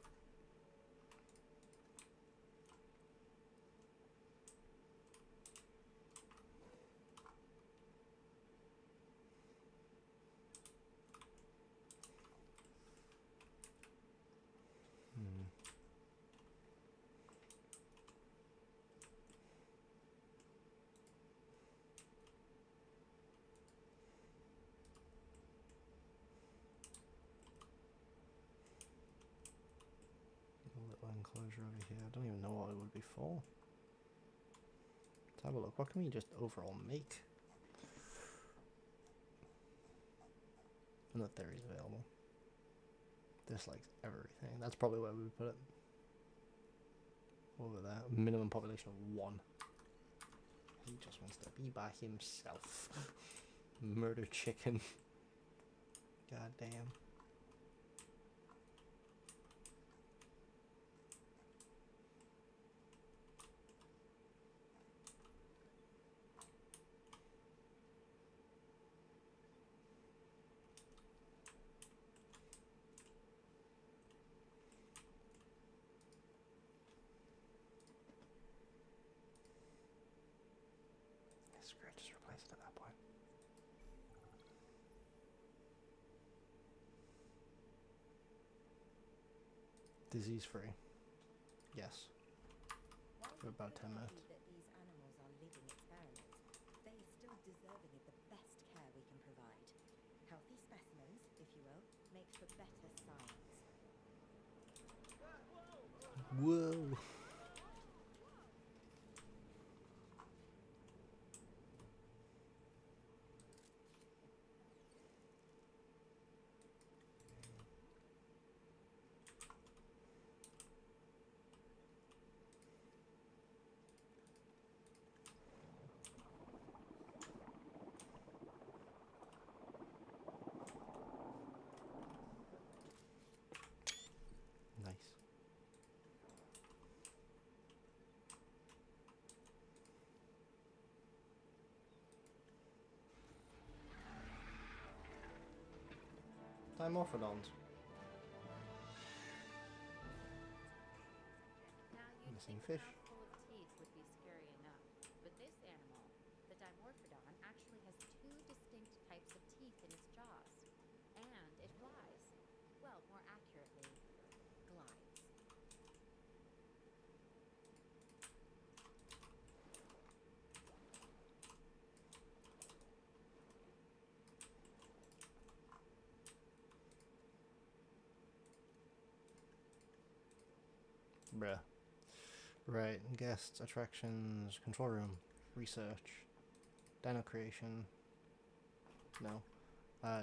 enclosure over here. I don't even know what it would be for. Let's have a look. What can we just overall make? And the theory's available. Dislikes everything. That's probably where we would put it. Over there. Minimum population of 1. He just wants to be by himself. Murder chicken. God damn. Screw it, just replace it at that point. Disease free. Yes. While For we about could 10 argue minutes. that these animals are living experiments, they are still deserving of the best care we can provide. Healthy specimens, if you will, make for better science. Whoa! Nice. Dimorphodons. Now you'd Missing think fish. a mouthful of teeth would be scary enough, but this animal, the Dimorphodon, actually has 2 distinct types of teeth in its jaws. And it flies. Well, more accurately, glides. Bruh. Right, guests, attractions, control room, research, dino creation, no,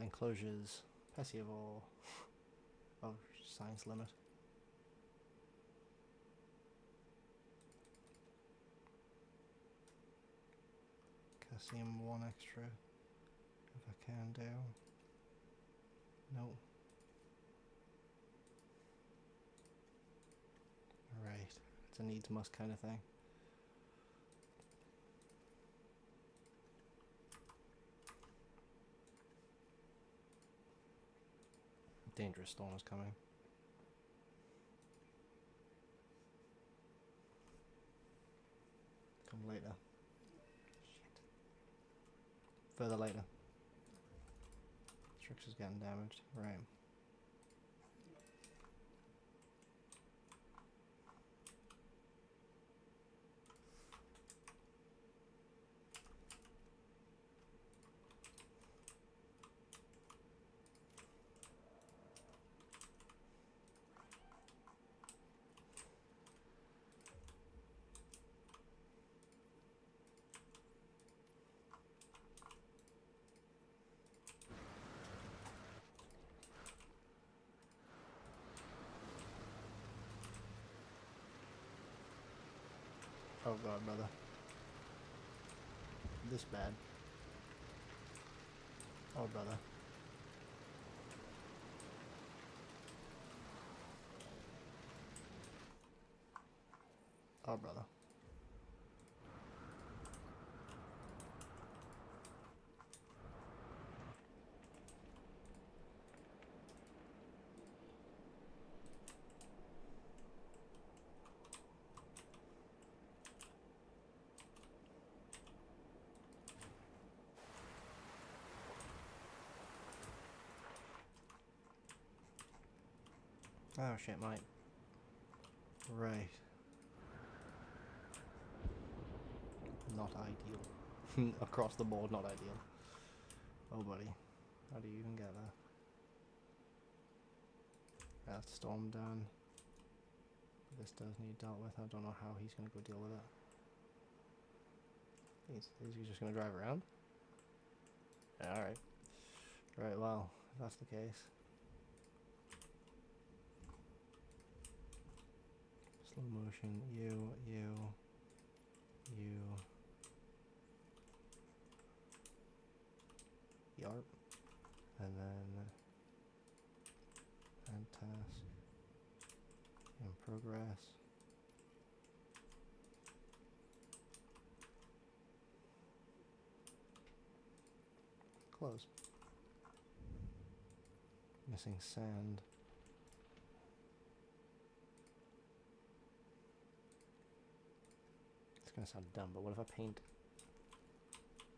enclosures, passival, oh, science limit. Calcium 1 extra, if I can do, no. Right, it's a needs must kind of thing. Dangerous storm is coming. Come later. Shit. Further later. Structure's getting damaged. Right. Oh god, brother. This bad. Oh brother. Oh brother. Oh shit, mate. Right. Not ideal. Across the board, not ideal. Oh buddy. How do you even get there? That's storm done. this does need dealt with. I don't know how he's going to go deal with it. Is he just going to drive around? Alright. Right, well, if that's the case. Slow motion, you. Yarp. And then add task. In progress. Close. Missing sand. It's gonna sound dumb, but what if I paint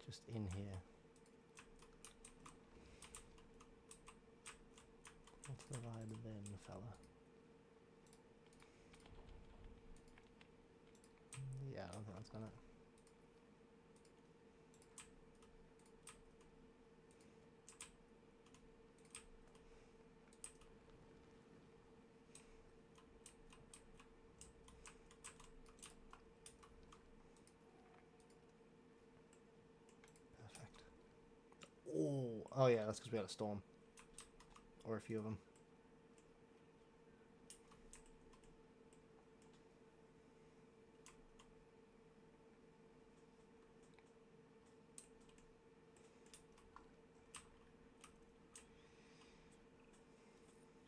just in here? What's the vibe then, fella? Yeah, I don't think that's gonna. Perfect. Oh yeah, that's because we had a storm. Or a few of them.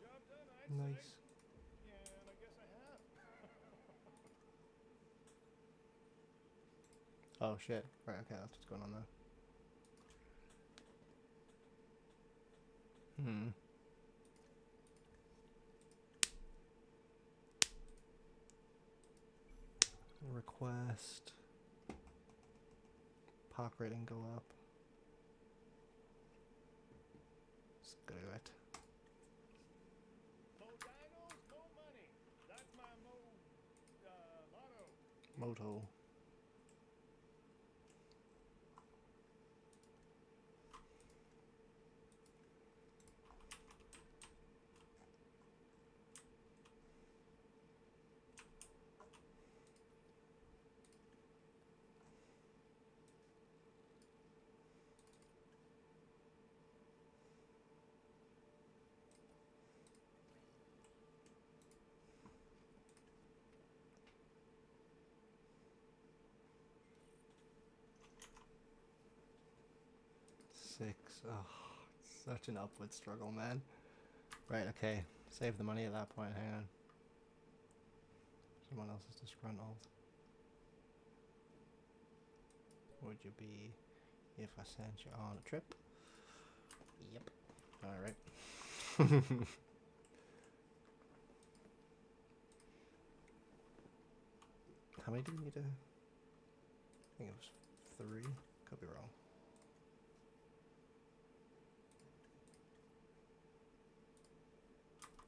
Job done, I'd say. Nice. Yeah, and I guess I have. Oh shit. Right, okay, that's what's going on there. Request. Park rating go up. Let's do it. Mo dinos, mo money. That's my motto. Moto. Six. Oh, such an upward struggle, man. Right, okay. Save the money at that point. Hang on. Someone else is disgruntled. Would you be if I sent you on a trip? Yep. Alright. How many do we need to? I think it was 3. Could be wrong.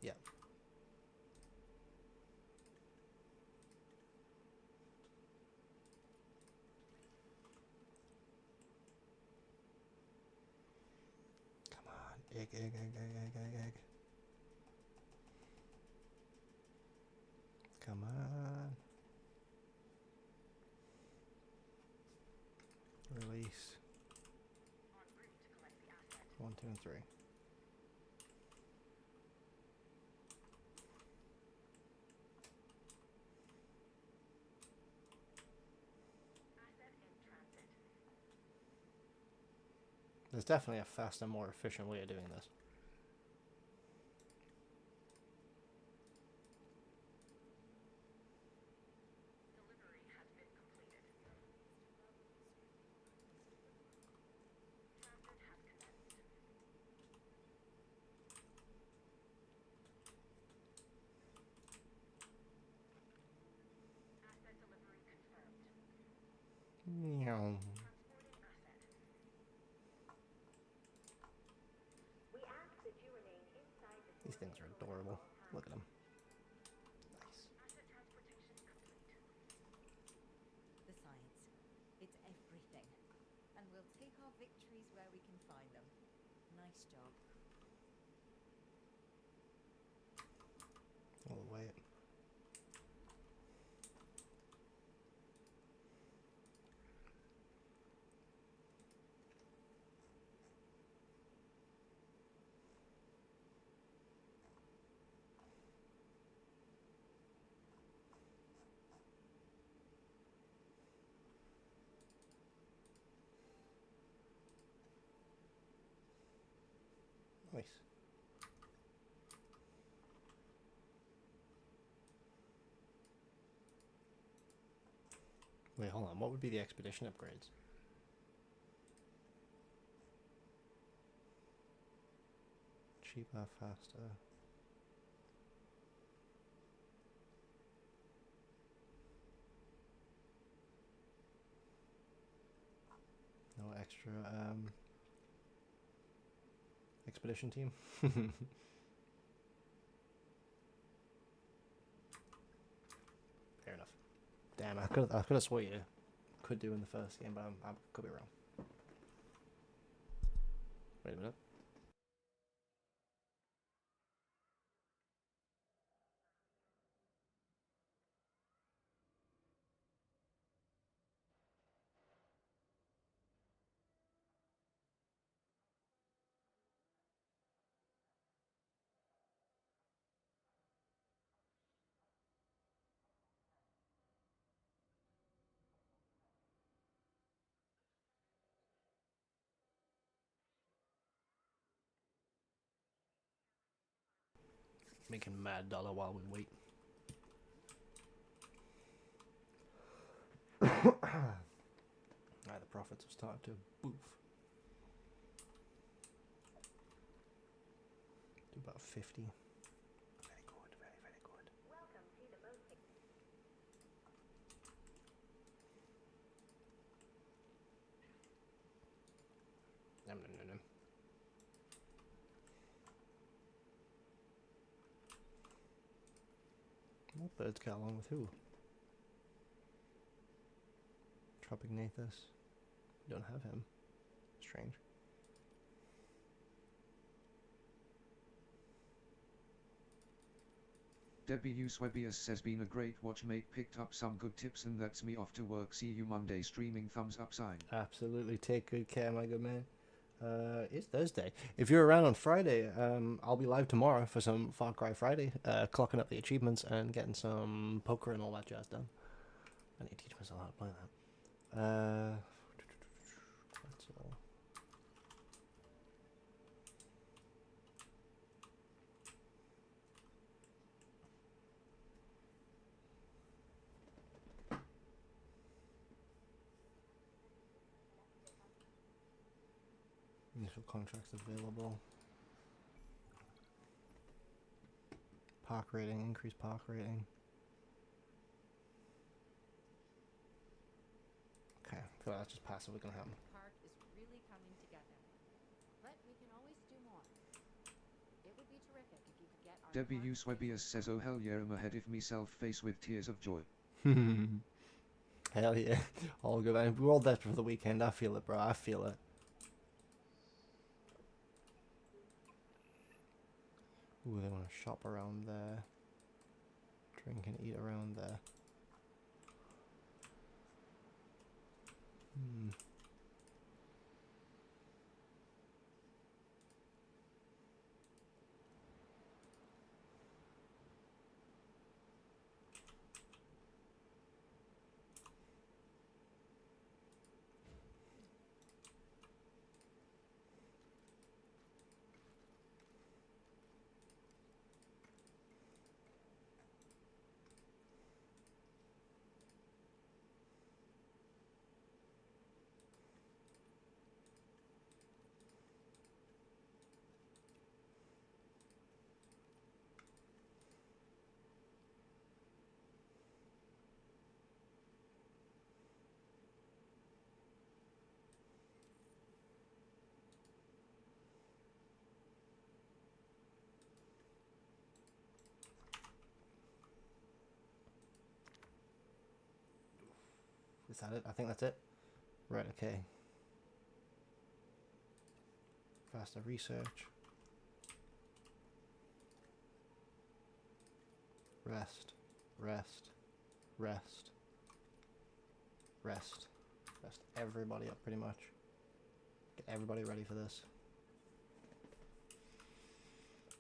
Yeah. Come on. Egg. Come on. Release. En route to collect the asset. 1, 2, and 3. Asset in transit. There's definitely a faster, more efficient way of doing this. Delivery has been completed. Transit has commenced. Asset delivery confirmed. Meow. Transporting asset. We ask that you remain inside the These things are adorable. Look at them. Nice. asset transportation complete. The science. It's everything. And we'll take our victories where we can find them. Nice job. Oh, wait. Nice. Wait, hold on. What would be the expedition upgrades? Cheaper, faster. No extra expedition team. Fair enough. Damn, I could have swore you could do in the first game, but I could be wrong. Wait a minute. Making mad dollar while we wait. The profits have started to boof. Do about 50. Very good, very, very good. Welcome to the most Nom, nom, nom, nom. What birds get along with who? Tropignathus. We don't have him. Strange. Debbie Uswebius says been a great watch mate, picked up some good tips and that's me off to work. See you Monday streaming, thumbs up sign. Absolutely. Take good care, my good man. It's Thursday. If you're around on Friday, I'll be live tomorrow for some Far Cry Friday, clocking up the achievements and getting some poker and all that jazz done. I need to teach myself how to play that. That's all. Initial contracts available. Park rating, increase park rating. Okay, I feel like that's just passively gonna happen. Park is really coming together. But we can always do more. It would be terrific if you could get our Debbie park Uswebius says oh hell yeah, I'm ahead of myself face with tears of joy. Hell yeah. All good, man. We're all desperate for the weekend. I feel it, bro. I feel it. Ooh, they want to shop around there. Drink and eat around there. Is that it? I think that's it. Right, okay. Faster research. Rest. Rest. Rest. Rest. Rest everybody up pretty much. Get everybody ready for this.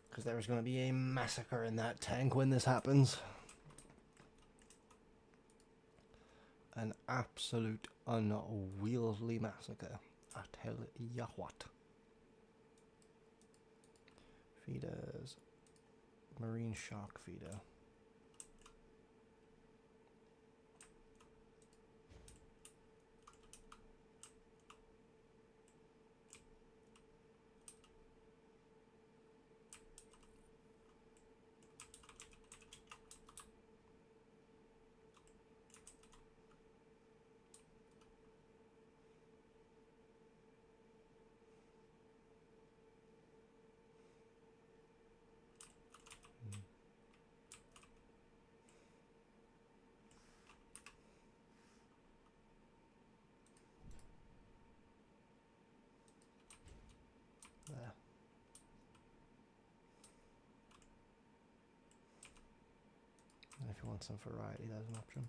Because there is going to be a massacre in that tank when this happens. An absolute unwieldy massacre. I tell ya what. Feeders. Marine shark feeder. There. And if you want some variety, there's an option.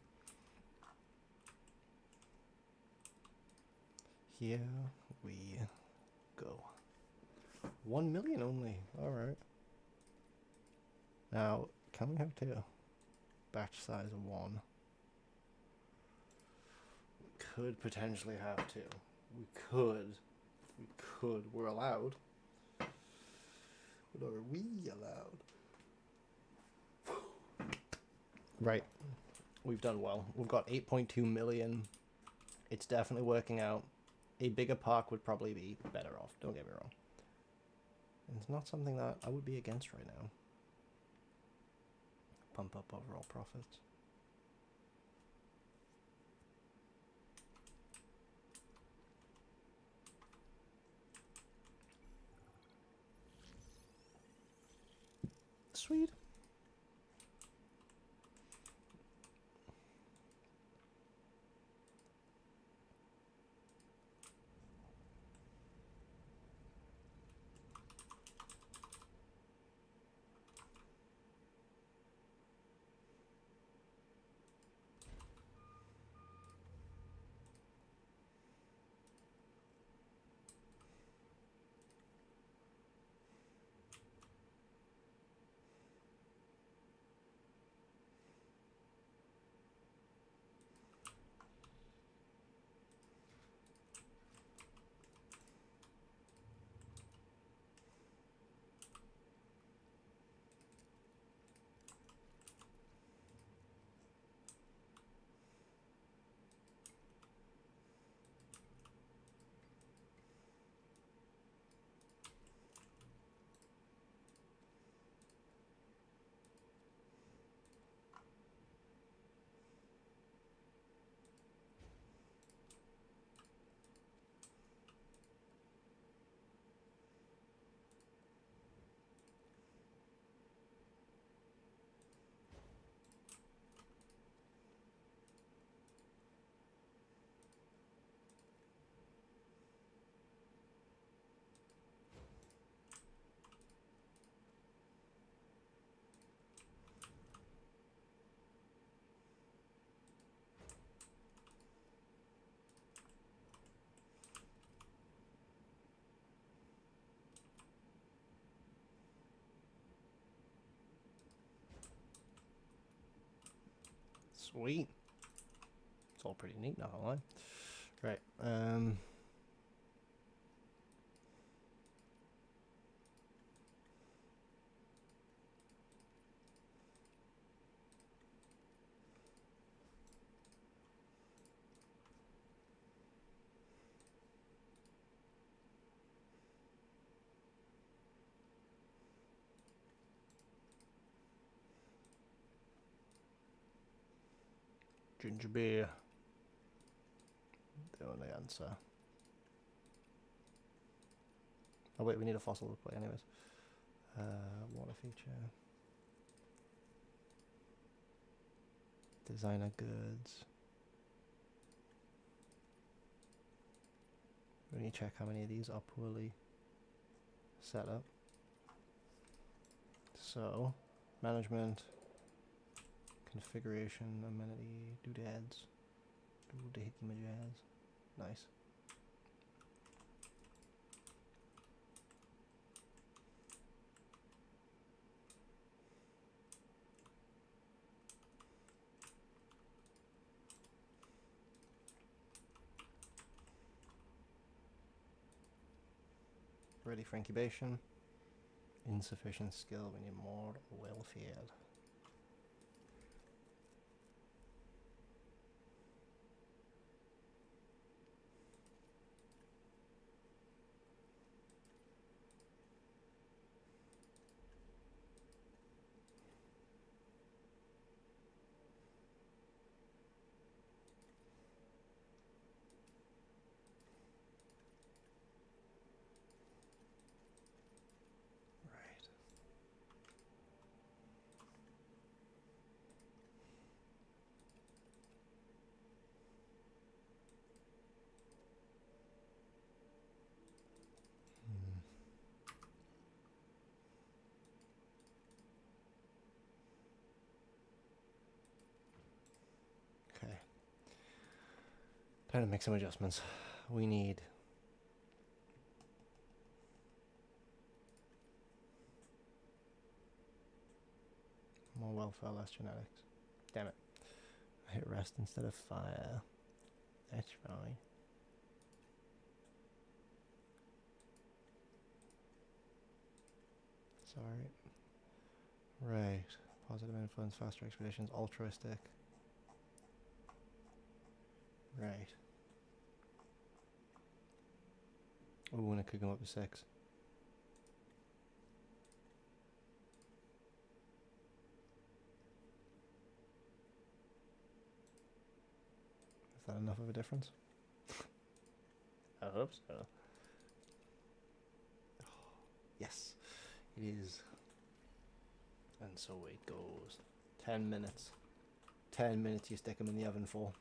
Here we go. 1 million only. Alright. Now, can we have 2? Batch size of 1. We could potentially have 2. We could. We could. We're allowed. But are we allowed? Right. We've done well. We've got 8.2 million. It's definitely working out. A bigger park would probably be better off. Don't get me wrong. It's not something that I would be against right now. Pump up overall profits. Sweet. Sweet. It's all pretty neat, not gonna lie. Right. Ginger beer. The only answer. Oh wait, we need a fossil to play anyways. Water feature. Designer goods. We need to check how many of these are poorly set up. So, management, configuration, amenity, doodads, doodahikimajaz. Nice. Ready for incubation. Insufficient skill. We need more welfare. Right. Okay. Time to make some adjustments. We need more welfare, less genetics. Damn it. I hit rest instead of fire. That's fine. Sorry. Right. Positive influence, faster expeditions, altruistic. Right. Ooh, and it could go up to 6. Is that enough of a difference? I hope so. Yes, it is. And so it goes. 10 minutes. 10 minutes you stick them in the oven for.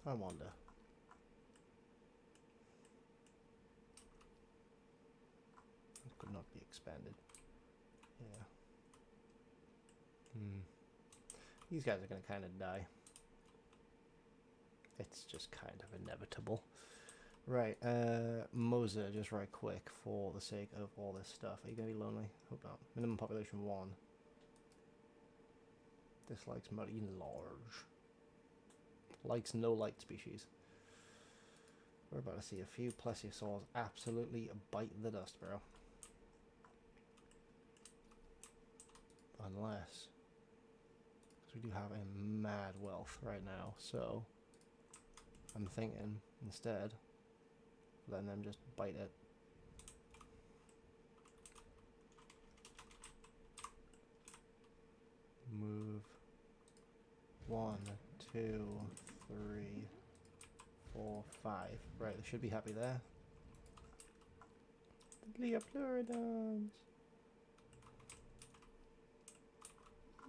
I wonder. It could not be expanded. Yeah. These guys are going to kind of die. It's just kind of inevitable. Right, Moser, just right quick, for the sake of all this stuff. Are you going to be lonely? Hope not. Minimum population 1. Dislikes marine large. Likes no light species. We're about to see a few plesiosaurs absolutely bite the dust, bro. Unless, because we do have a mad wealth right now, so I'm thinking instead letting them just bite it. Move 1, 2, 3, 4, 5. Right, they should be happy there. The Leopleurodons.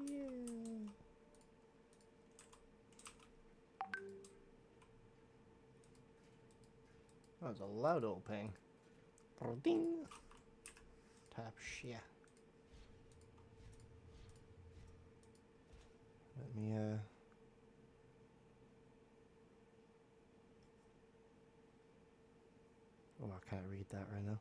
Yeah. That was a loud old ping. Ding. Tap shit. Let me oh, I can't read that right now.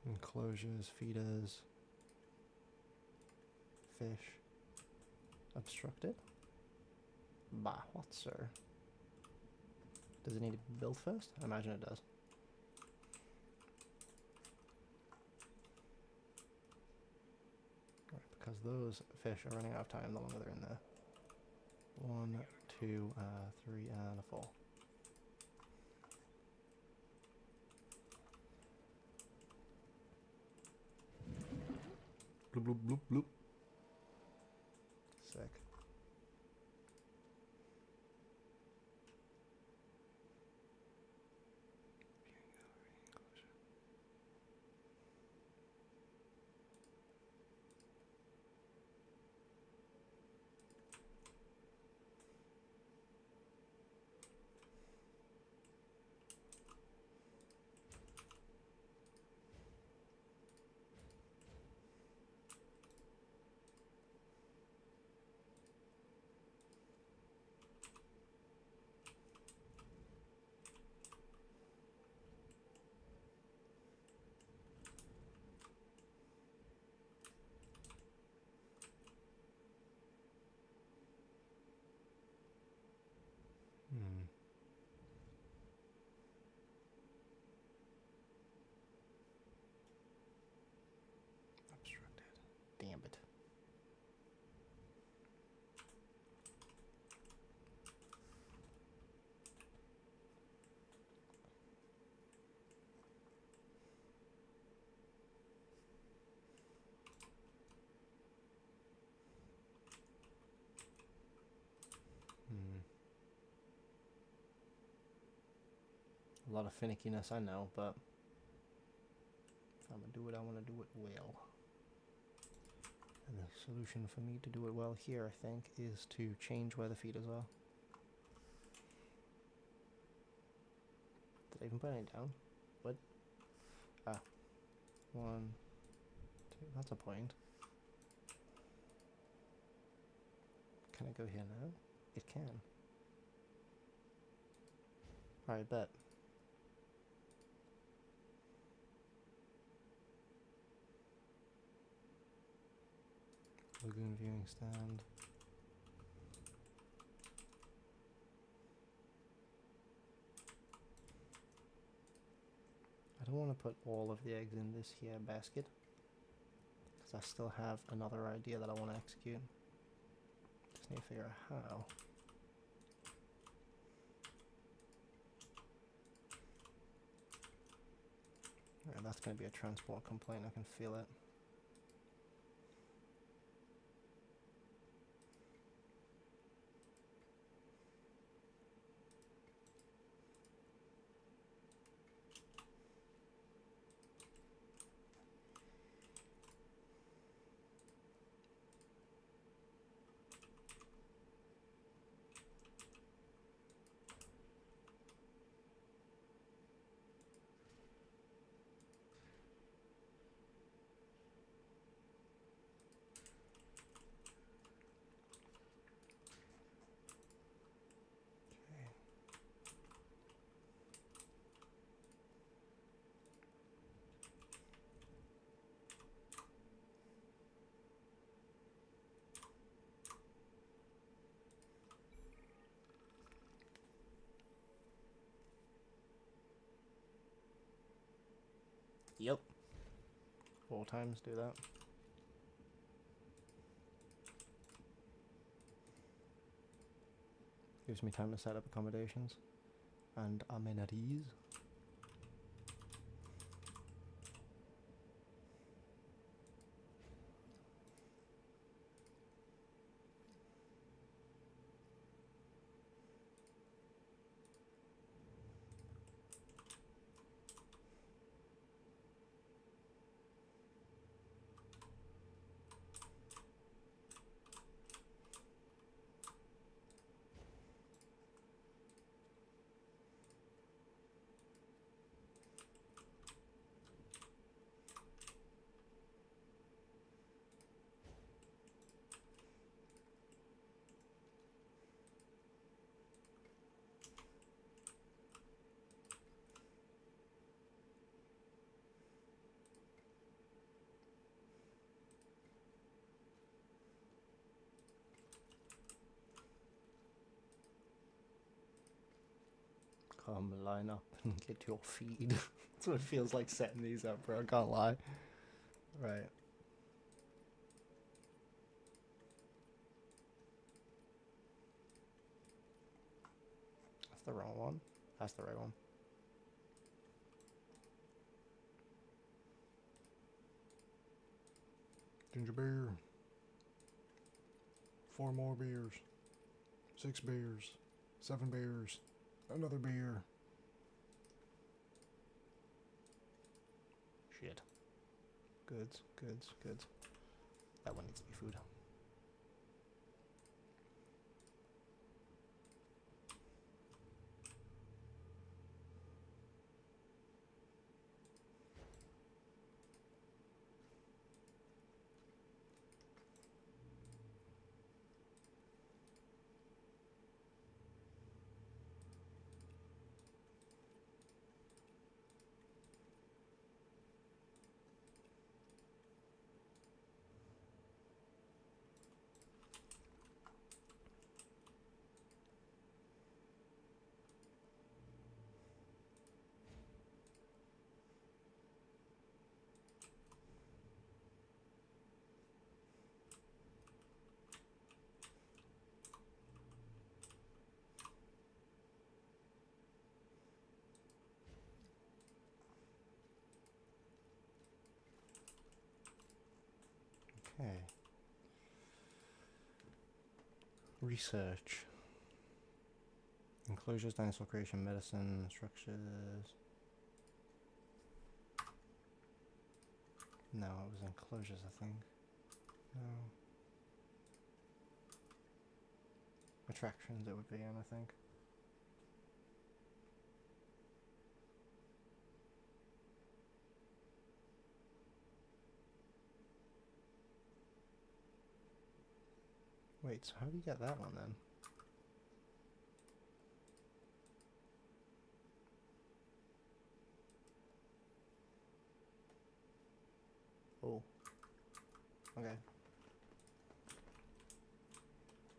Enclosures, feeders, fish. Obstructed? Bah, what, sir? Does it need to be built first? I imagine it does. Right, because those fish are running out of time the longer they're in there. 1, 2, 3, and 4. Bloop, bloop, bloop, bloop. Sick. A lot of finickiness, I know, but if I'm gonna do it, I want to do it well. And the solution for me to do it well here, I think, is to change where the feeders are. Did I even put any down? What? Ah. 1, 2, that's a point. Can I go here now? It can. Alright, bet. Lagoon viewing stand. I don't want to put all of the eggs in this here basket, because I still have another idea that I want to execute. Just need to figure out how. Alright, that's going to be a transport complaint, I can feel it. Yep. 4 times do that. Gives me time to set up accommodations. And amenities. Come line up and get your feed. That's what it feels like setting these up, bro. I can't lie. Right. That's the wrong one. That's the right one. Ginger beer. 4 more beers. 6 beers. 7 beers. Another beer. Shit. Goods, goods, goods. That one needs to be food. Okay. Research. Enclosures, dinosaur creation, medicine, structures. No, it was enclosures, I think. No. Attractions it would be in, I think. Wait, so how do you get that one then? Oh. Okay.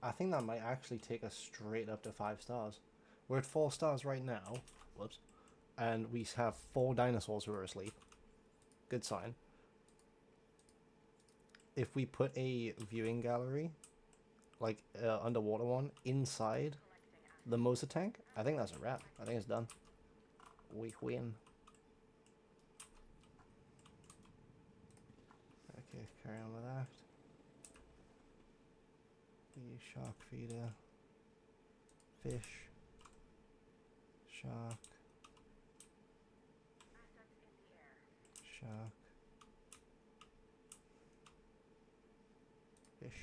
I think that might actually take us straight up to 5 stars. We're at 4 stars right now. Whoops. And we have 4 dinosaurs who are asleep. Good sign. If we put a viewing gallery, like underwater one, inside the Mosa tank, I think that's a wrap. I think it's done. We win. Okay, carry on with that. The shark feeder. Fish. Shark. Assets in the air. Shark. Fish.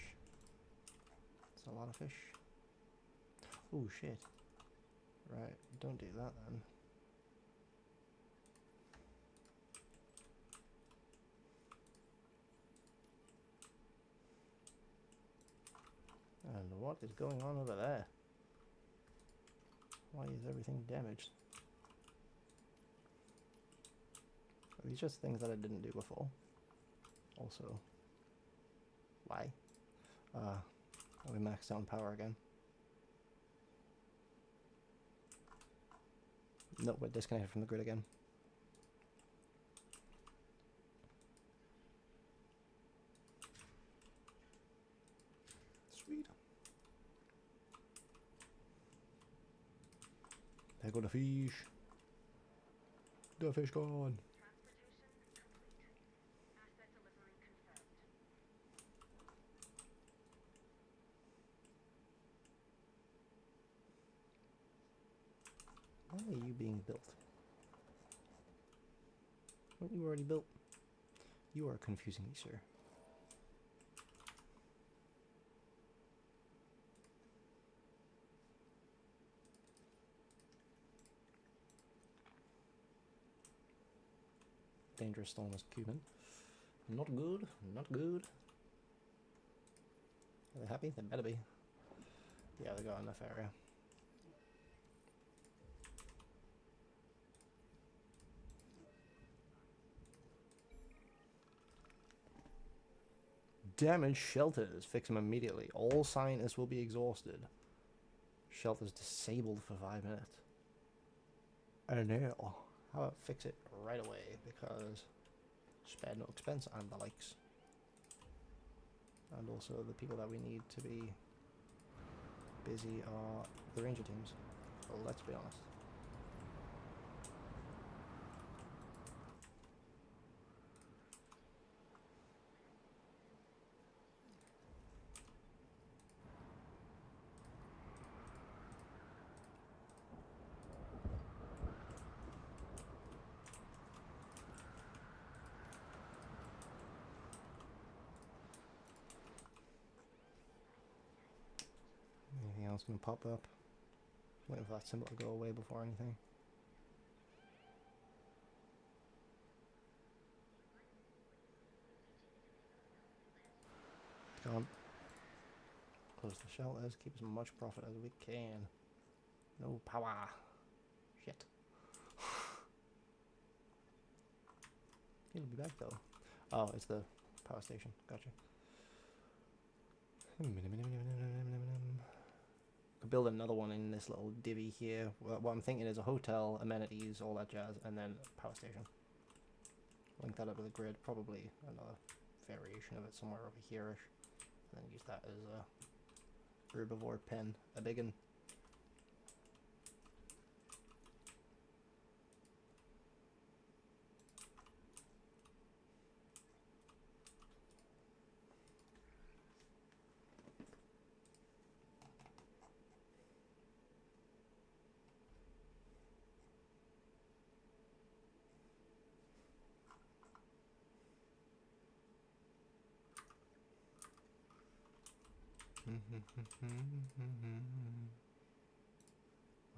It's a lot of fish. Oh shit. Right, don't do that then. And what is going on over there? Why is everything damaged? Are these just things that I didn't do before? Also, why? Are we maxed out on power again? Nope, we're disconnected from the grid again. Sweet. There go the fish. The fish gone. Transportation complete. Asset delivery confirmed. Why are you being built? Weren't you already built? You are confusing me, sir. Dangerous storm is Cuban. Not good, not good. Are they happy? They better be. Yeah, they got enough area. Damaged shelters. Fix them immediately. All scientists will be exhausted. Shelters disabled for 5 minutes. And now, how about fix it right away? Because spare no expense and the likes. And also the people that we need to be busy are the ranger teams. So let's be honest. Anything else gonna pop up? Waiting for that symbol to go away before anything. Gone. Close the shelters, keep as much profit as we can. No power. Shit. He'll be back though. Oh, it's the power station. Gotcha. Could build another one in this little divvy here. What I'm thinking is a hotel, amenities, all that jazz, and then power station. Link that up with a grid, probably another variation of it somewhere over here-ish. And then use that as a herbivore pen, a big one.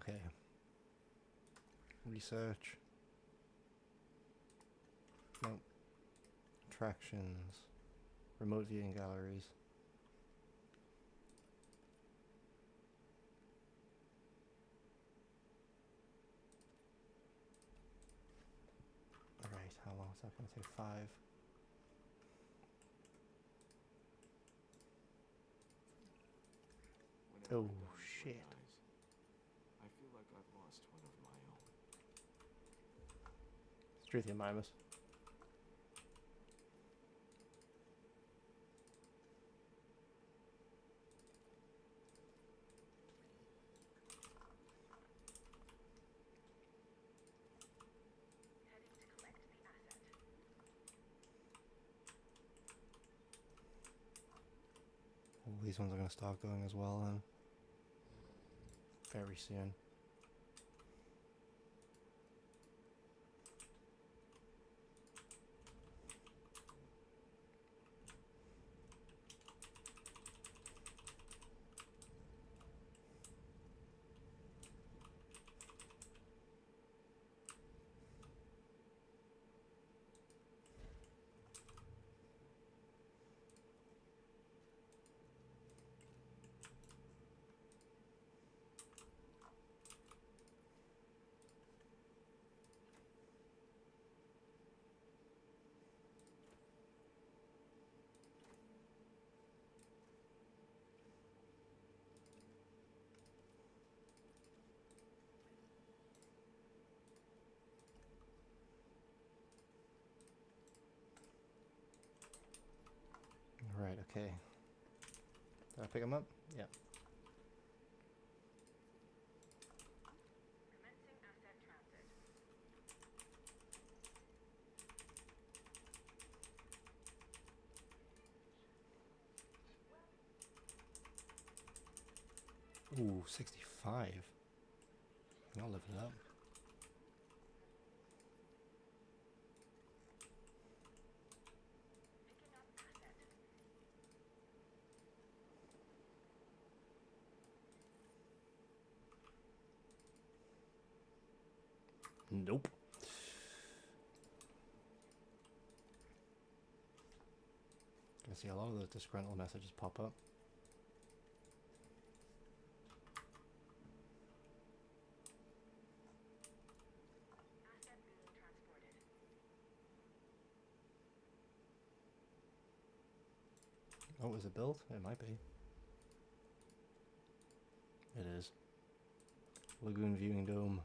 Okay. Research. Nope. Attractions. Remote viewing galleries. Alright, how long is that going to take? 5. Whenever Oh, I dive into shit. my eyes, I feel like I've lost one of my own. Struthium Mimus. Heading to collect the asset. All these ones are going to start going as well then. Very soon. Right, okay. Did I pick them up? Yeah. Commencing asset transit. Ooh, 65. I'll live it up. Picking up asset. Nope. Gonna see a lot of those disgruntled messages pop up. Asset being transported. Oh, is it built? It might be. It is. Lagoon Viewing Dome.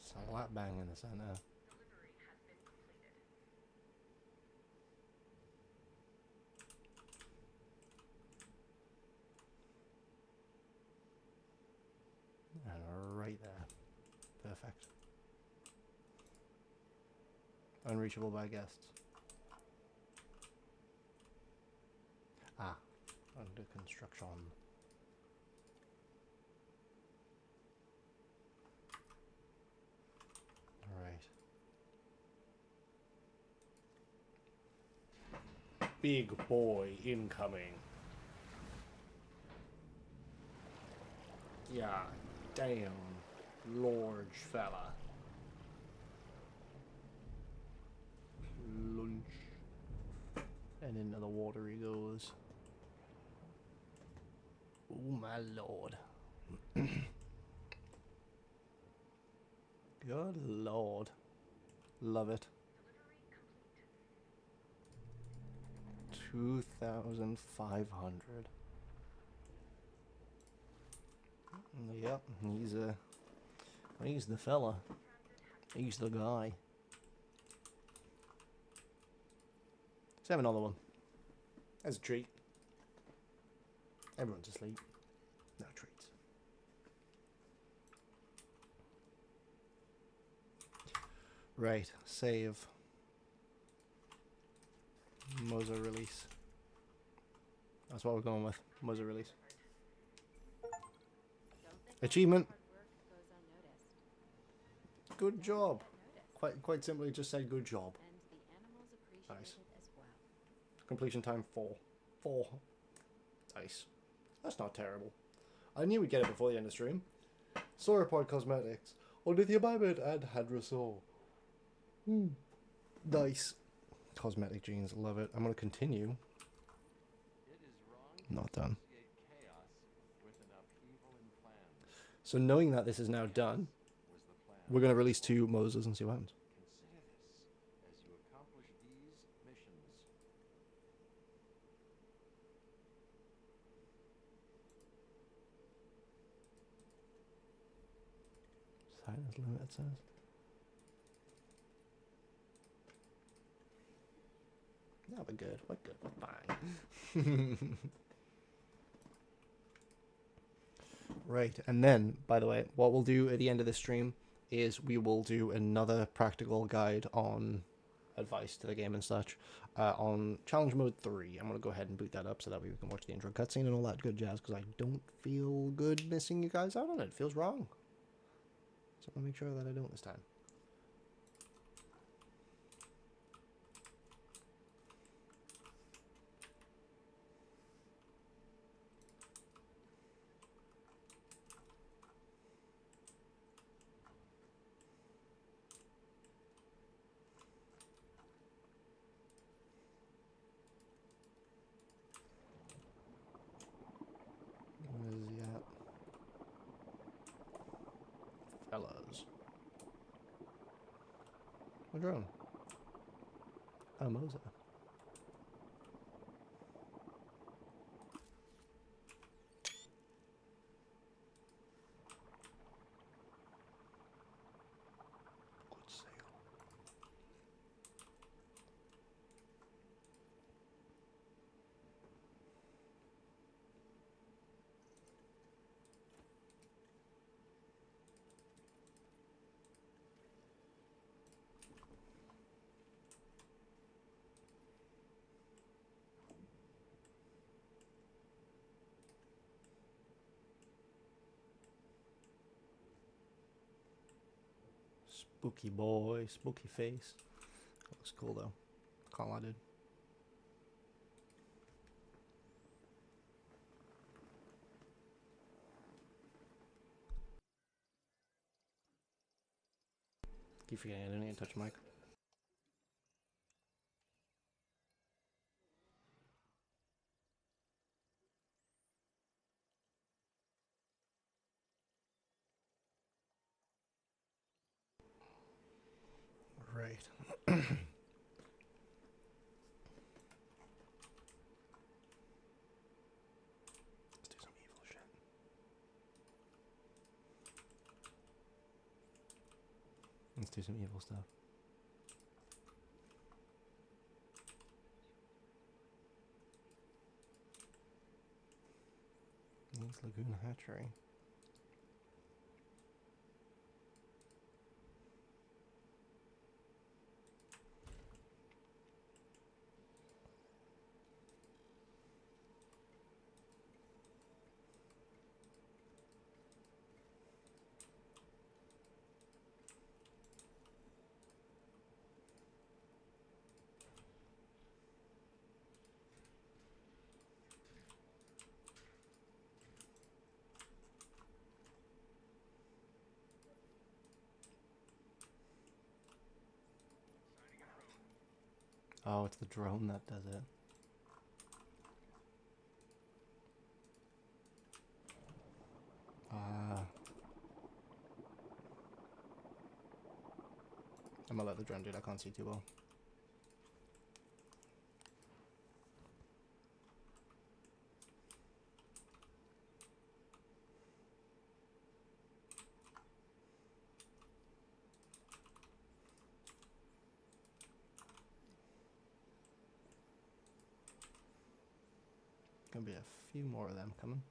Slap bang in the center. Delivery has been completed. And right there. Perfect. Unreachable by guests. Ah, under construction. Alright. Big boy incoming. Yeah, damn, large fella. Lunch. And into the water he goes. Oh my lord. Good lord. Love it. Delivery complete. 2,500. Yep, he's the fella. He's the guy. Let's have another one. As a treat. Everyone's asleep. No treats. Right, save. Moza release. That's what we're going with. Moza release. Don't think Achievement. all your hard work goes unnoticed. Good job. Noticed. Quite simply just said good job. And the animals appreciate Nice. it as well. Completion time 4. 4. Nice. That's not terrible. I knew we'd get it before the end of the stream. Sauropod Cosmetics. Olithia Bybert and Hadrasaur. Nice. Cosmetic genes, love it. I'm going to continue. It is wrong Not done. to associate chaos with an upheaval in plans. So knowing that this is now done, Was the plan. we're going to release 2 Moses and see what happens. Consider this as you accomplish these missions. Silence limit, it says. No, we're good. We're good. We're fine. Right, and then, by the way, what we'll do at the end of this stream is we will do another practical guide on advice to the game and such on challenge mode 3. I'm going to go ahead and boot that up so that we can watch the intro cutscene and all that good jazz, because I don't feel good missing you guys out on it. It feels wrong. So I'm going to make sure that I don't this time. Where is he at? Fellas. A drone. Oh, Moses. Good sale. Spooky boy, spooky face. Looks cool though. Can't lie, dude. Keep forgetting I don't need to touch the mic. Right. Let's do some evil shit. Let's do some evil stuff. Needs Lagoon Hatchery. Oh, it's the drone that does it. I'm gonna let the drone do it. I can't see too well. Gonna be a few more of them coming.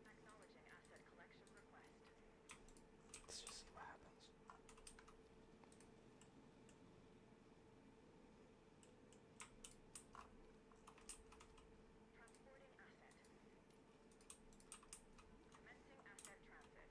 Acknowledging asset collection request. Let's just see what happens. Transporting asset. Commencing asset transit.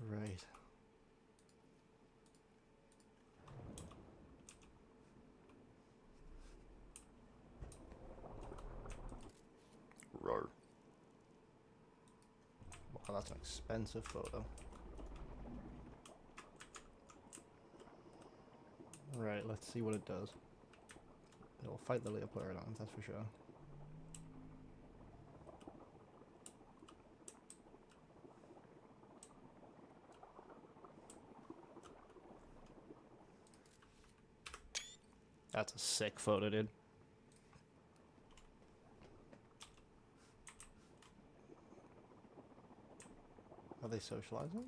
Right. Roar. Wow, that's an expensive photo. Right, let's see what it does. It'll fight the Leopardons, that's for sure. That's a sick photo, dude. Are they socializing?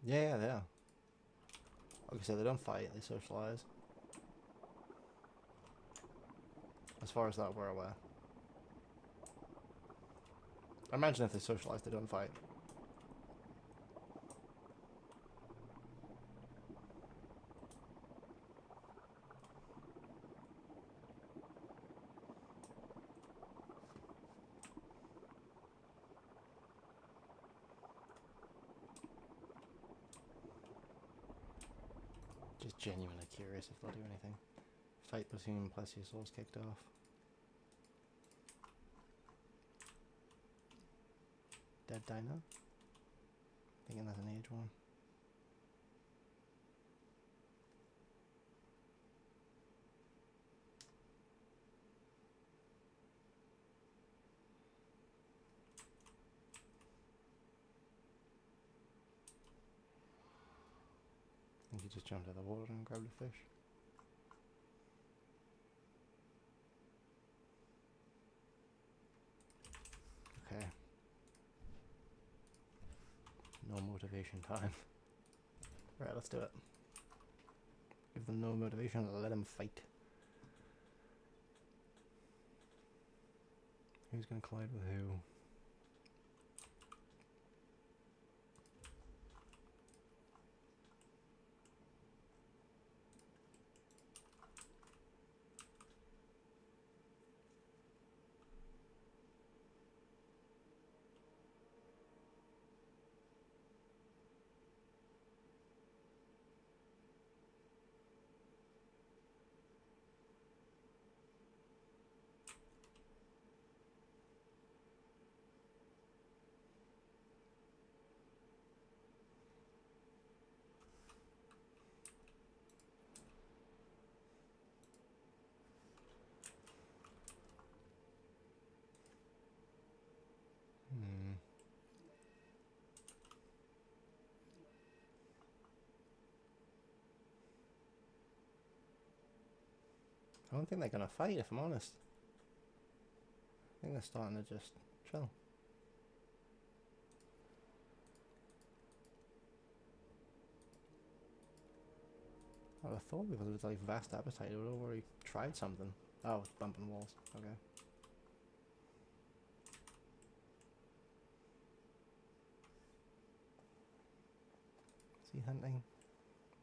Yeah, they are. Like I said, they don't fight, they socialize. As far as that we're aware. I imagine if they socialize, they don't fight. Just genuinely curious if they'll do anything. Fight between plesiosaurs kicked off. Dead dino? Thinking that's an age one. I think he just jumped out of the water and grabbed a fish. Okay. No motivation time. Right, let's do it. Give them no motivation, let them fight. Who's gonna collide with who? Hmm. I don't think they're gonna fight, if I'm honest. I think they're starting to just chill. I would have thought because of its like vast appetite, it would have already tried something. Oh, it's bumping walls. Okay. Is he hunting?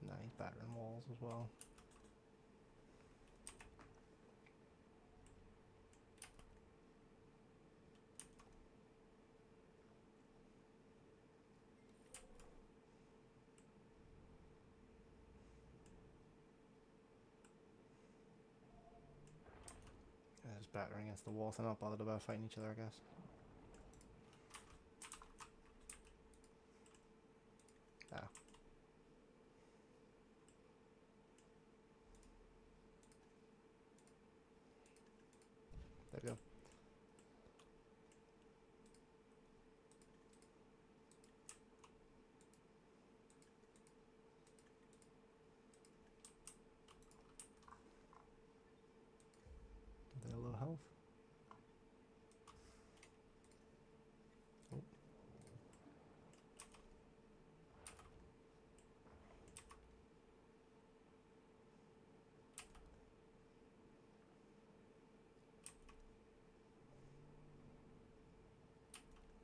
No, he's battering walls as well. Yeah, just battering against the walls. They're not bothered about fighting each other, I guess. Ah. There we go. They're low health. Oh.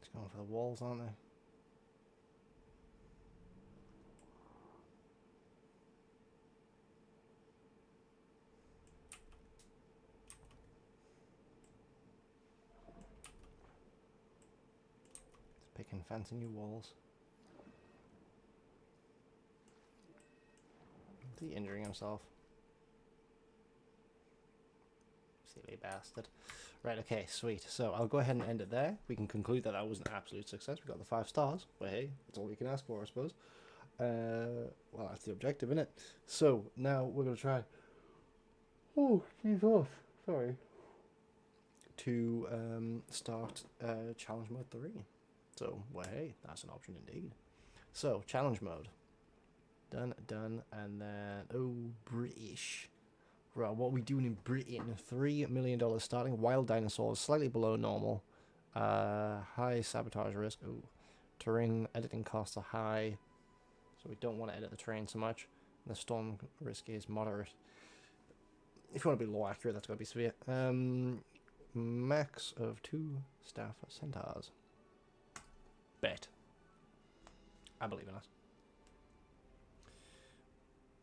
Just going for the walls, aren't they? Just making fancy new walls. Is he injuring himself? Silly bastard. Right, okay, sweet. So I'll go ahead and end it there. We can conclude that that was an absolute success. We got the 5 stars, but hey, that's all we can ask for, I suppose. Well, that's the objective, isn't it? So now we're going to try. Oh, Jesus. Sorry. To start challenge mode 3. So, well, hey, that's an option indeed. So, challenge mode. Done, and then, oh, British. Right, what are we doing in Britain? $3 million starting. Wild dinosaurs, slightly below normal. High sabotage risk. Ooh. Terrain editing costs are high, so we don't want to edit the terrain so much. The storm risk is moderate. If you want to be low accurate, that's got to be severe. Max of 2 staff centaurs. Bet. I believe in us.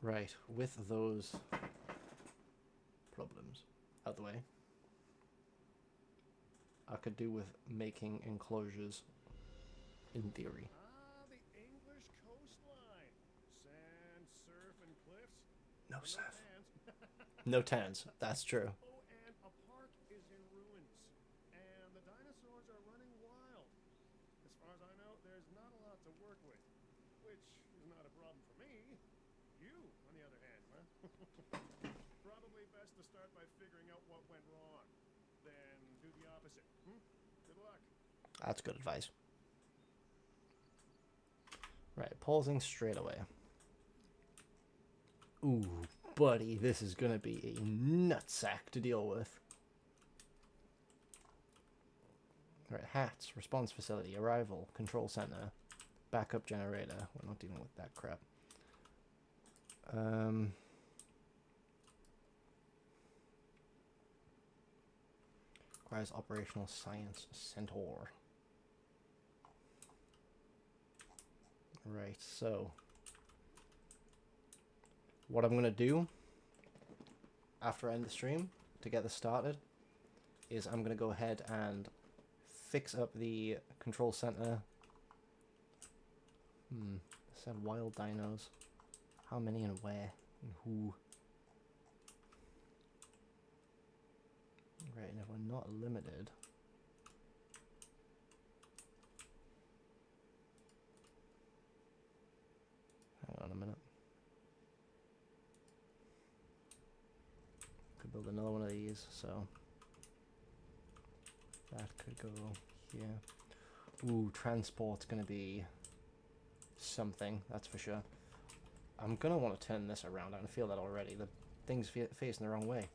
Right, with those problems out the way, I could do with making enclosures in theory. The English coastline. Sand, surf, and cliffs. No No surf. tans. No tans, that's true. Oh, and a park is in ruins. And the dinosaurs are running wild. As far as I know, there's not a lot to work with. Which is not a problem for me. You, on the other hand, huh? Probably best to start by figuring out what went wrong. Then do the opposite. Good luck. That's good advice. Right, pausing straight away. Ooh, buddy, this is gonna be a nutsack to deal with. Right, hats, response facility, arrival, control center, backup generator. We're not dealing with that crap. Requires operational science centaur. Right, so what I'm gonna do after I end the stream to get this started is I'm gonna go ahead and fix up the control center. It said wild dinos. How many and where and who? Right, and if we're not limited, hang on a minute. Could build another one of these, so that could go here. Ooh, transport's gonna be something, that's for sure. I'm gonna want to turn this around. I can feel that already. The thing's facing the wrong way.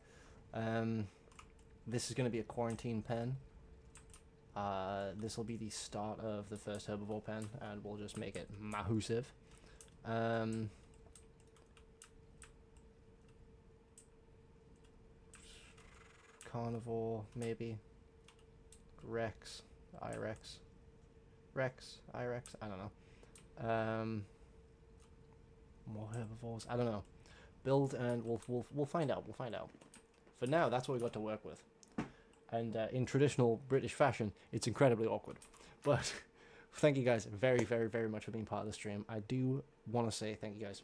This is gonna be a quarantine pen. This will be the start of the first herbivore pen, and we'll just make it massive. Carnivore, maybe. Rex, Irex. Rex, Irex, I don't know. More herbivores, I don't know. Build and we'll find out. We'll find out. For now, that's what we got to work with. And in traditional British fashion, it's incredibly awkward. But thank you guys very, very, very much for being part of the stream. I do want to say thank you guys,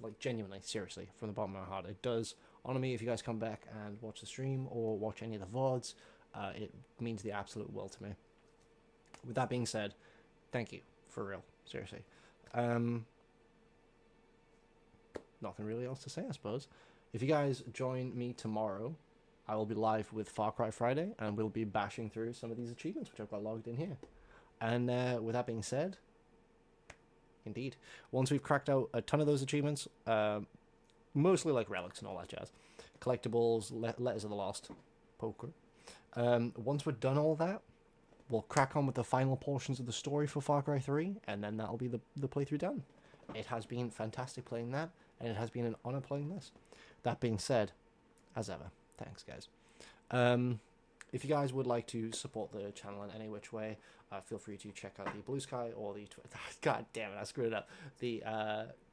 like genuinely, seriously, from the bottom of my heart. It does honor me if you guys come back and watch the stream or watch any of the VODs. It means the absolute world to me. With that being said, thank you, for real, seriously. Nothing really else to say, I suppose. If you guys join me tomorrow, I will be live with Far Cry Friday, and we'll be bashing through some of these achievements, which I've got logged in here. And with that being said, indeed, once we've cracked out a ton of those achievements, mostly like relics and all that jazz, collectibles, letters of the lost, poker. Once we're done all that, we'll crack on with the final portions of the story for Far Cry 3, and then that'll be the playthrough done. It has been fantastic playing that, and it has been an honor playing this. That being said, as ever, thanks guys. If you guys would like to support the channel in any which way, feel free to check out the Blue Sky or the Twitter. God damn it, I screwed it up. The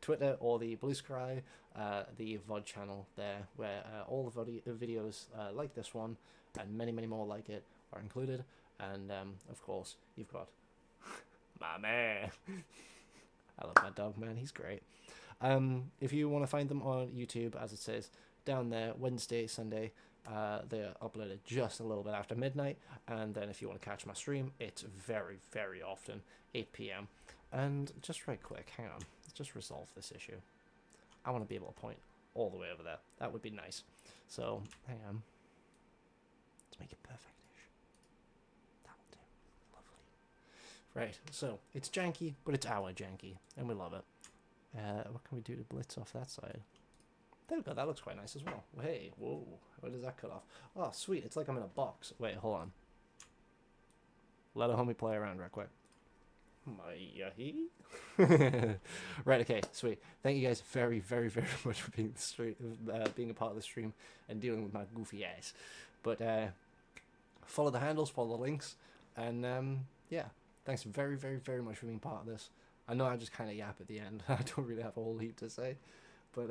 Twitter or the Blue Sky, the VOD channel there, where all the videos like this one and many, many more like it are included. And of course, you've got My man. I love my dog, man. He's great. If you want to find them on YouTube, as it says down there, Wednesday, Sunday, they're uploaded just a little bit after midnight. And then if you want to catch my stream, it's very, very often 8 p.m. And just right quick, hang on. Let's just resolve this issue. I want to be able to point all the way over there. That would be nice. So, hang on. Let's make it perfect-ish. That'll do. Lovely. Right, so it's janky, but it's our janky, and we love it. What can we do to blitz off that side? There we go, that looks quite nice as well. Hey, whoa, where does that cut off? Oh, sweet, it's like I'm in a box. Wait, hold on. Let a homie play around real quick. Right, okay, sweet. Thank you guys very, very, very much for being being a part of the stream and dealing with my goofy ass. But follow the handles, follow the links, and yeah, thanks very, very, very much for being part of this. I know I just kind of yap at the end. I don't really have a whole heap to say, but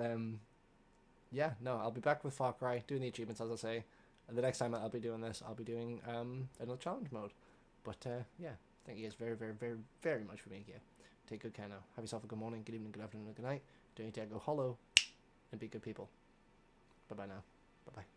yeah, no, I'll be back with Far Cry doing the achievements as I say. And the next time I'll be doing this, I'll be doing another challenge mode. But yeah. Thank you guys very, very, very, very much for being here. Take good care now. Have yourself a good morning, good evening, good afternoon, and good night. Don't need to go hollow, and be good people. Bye-bye now. Bye-bye.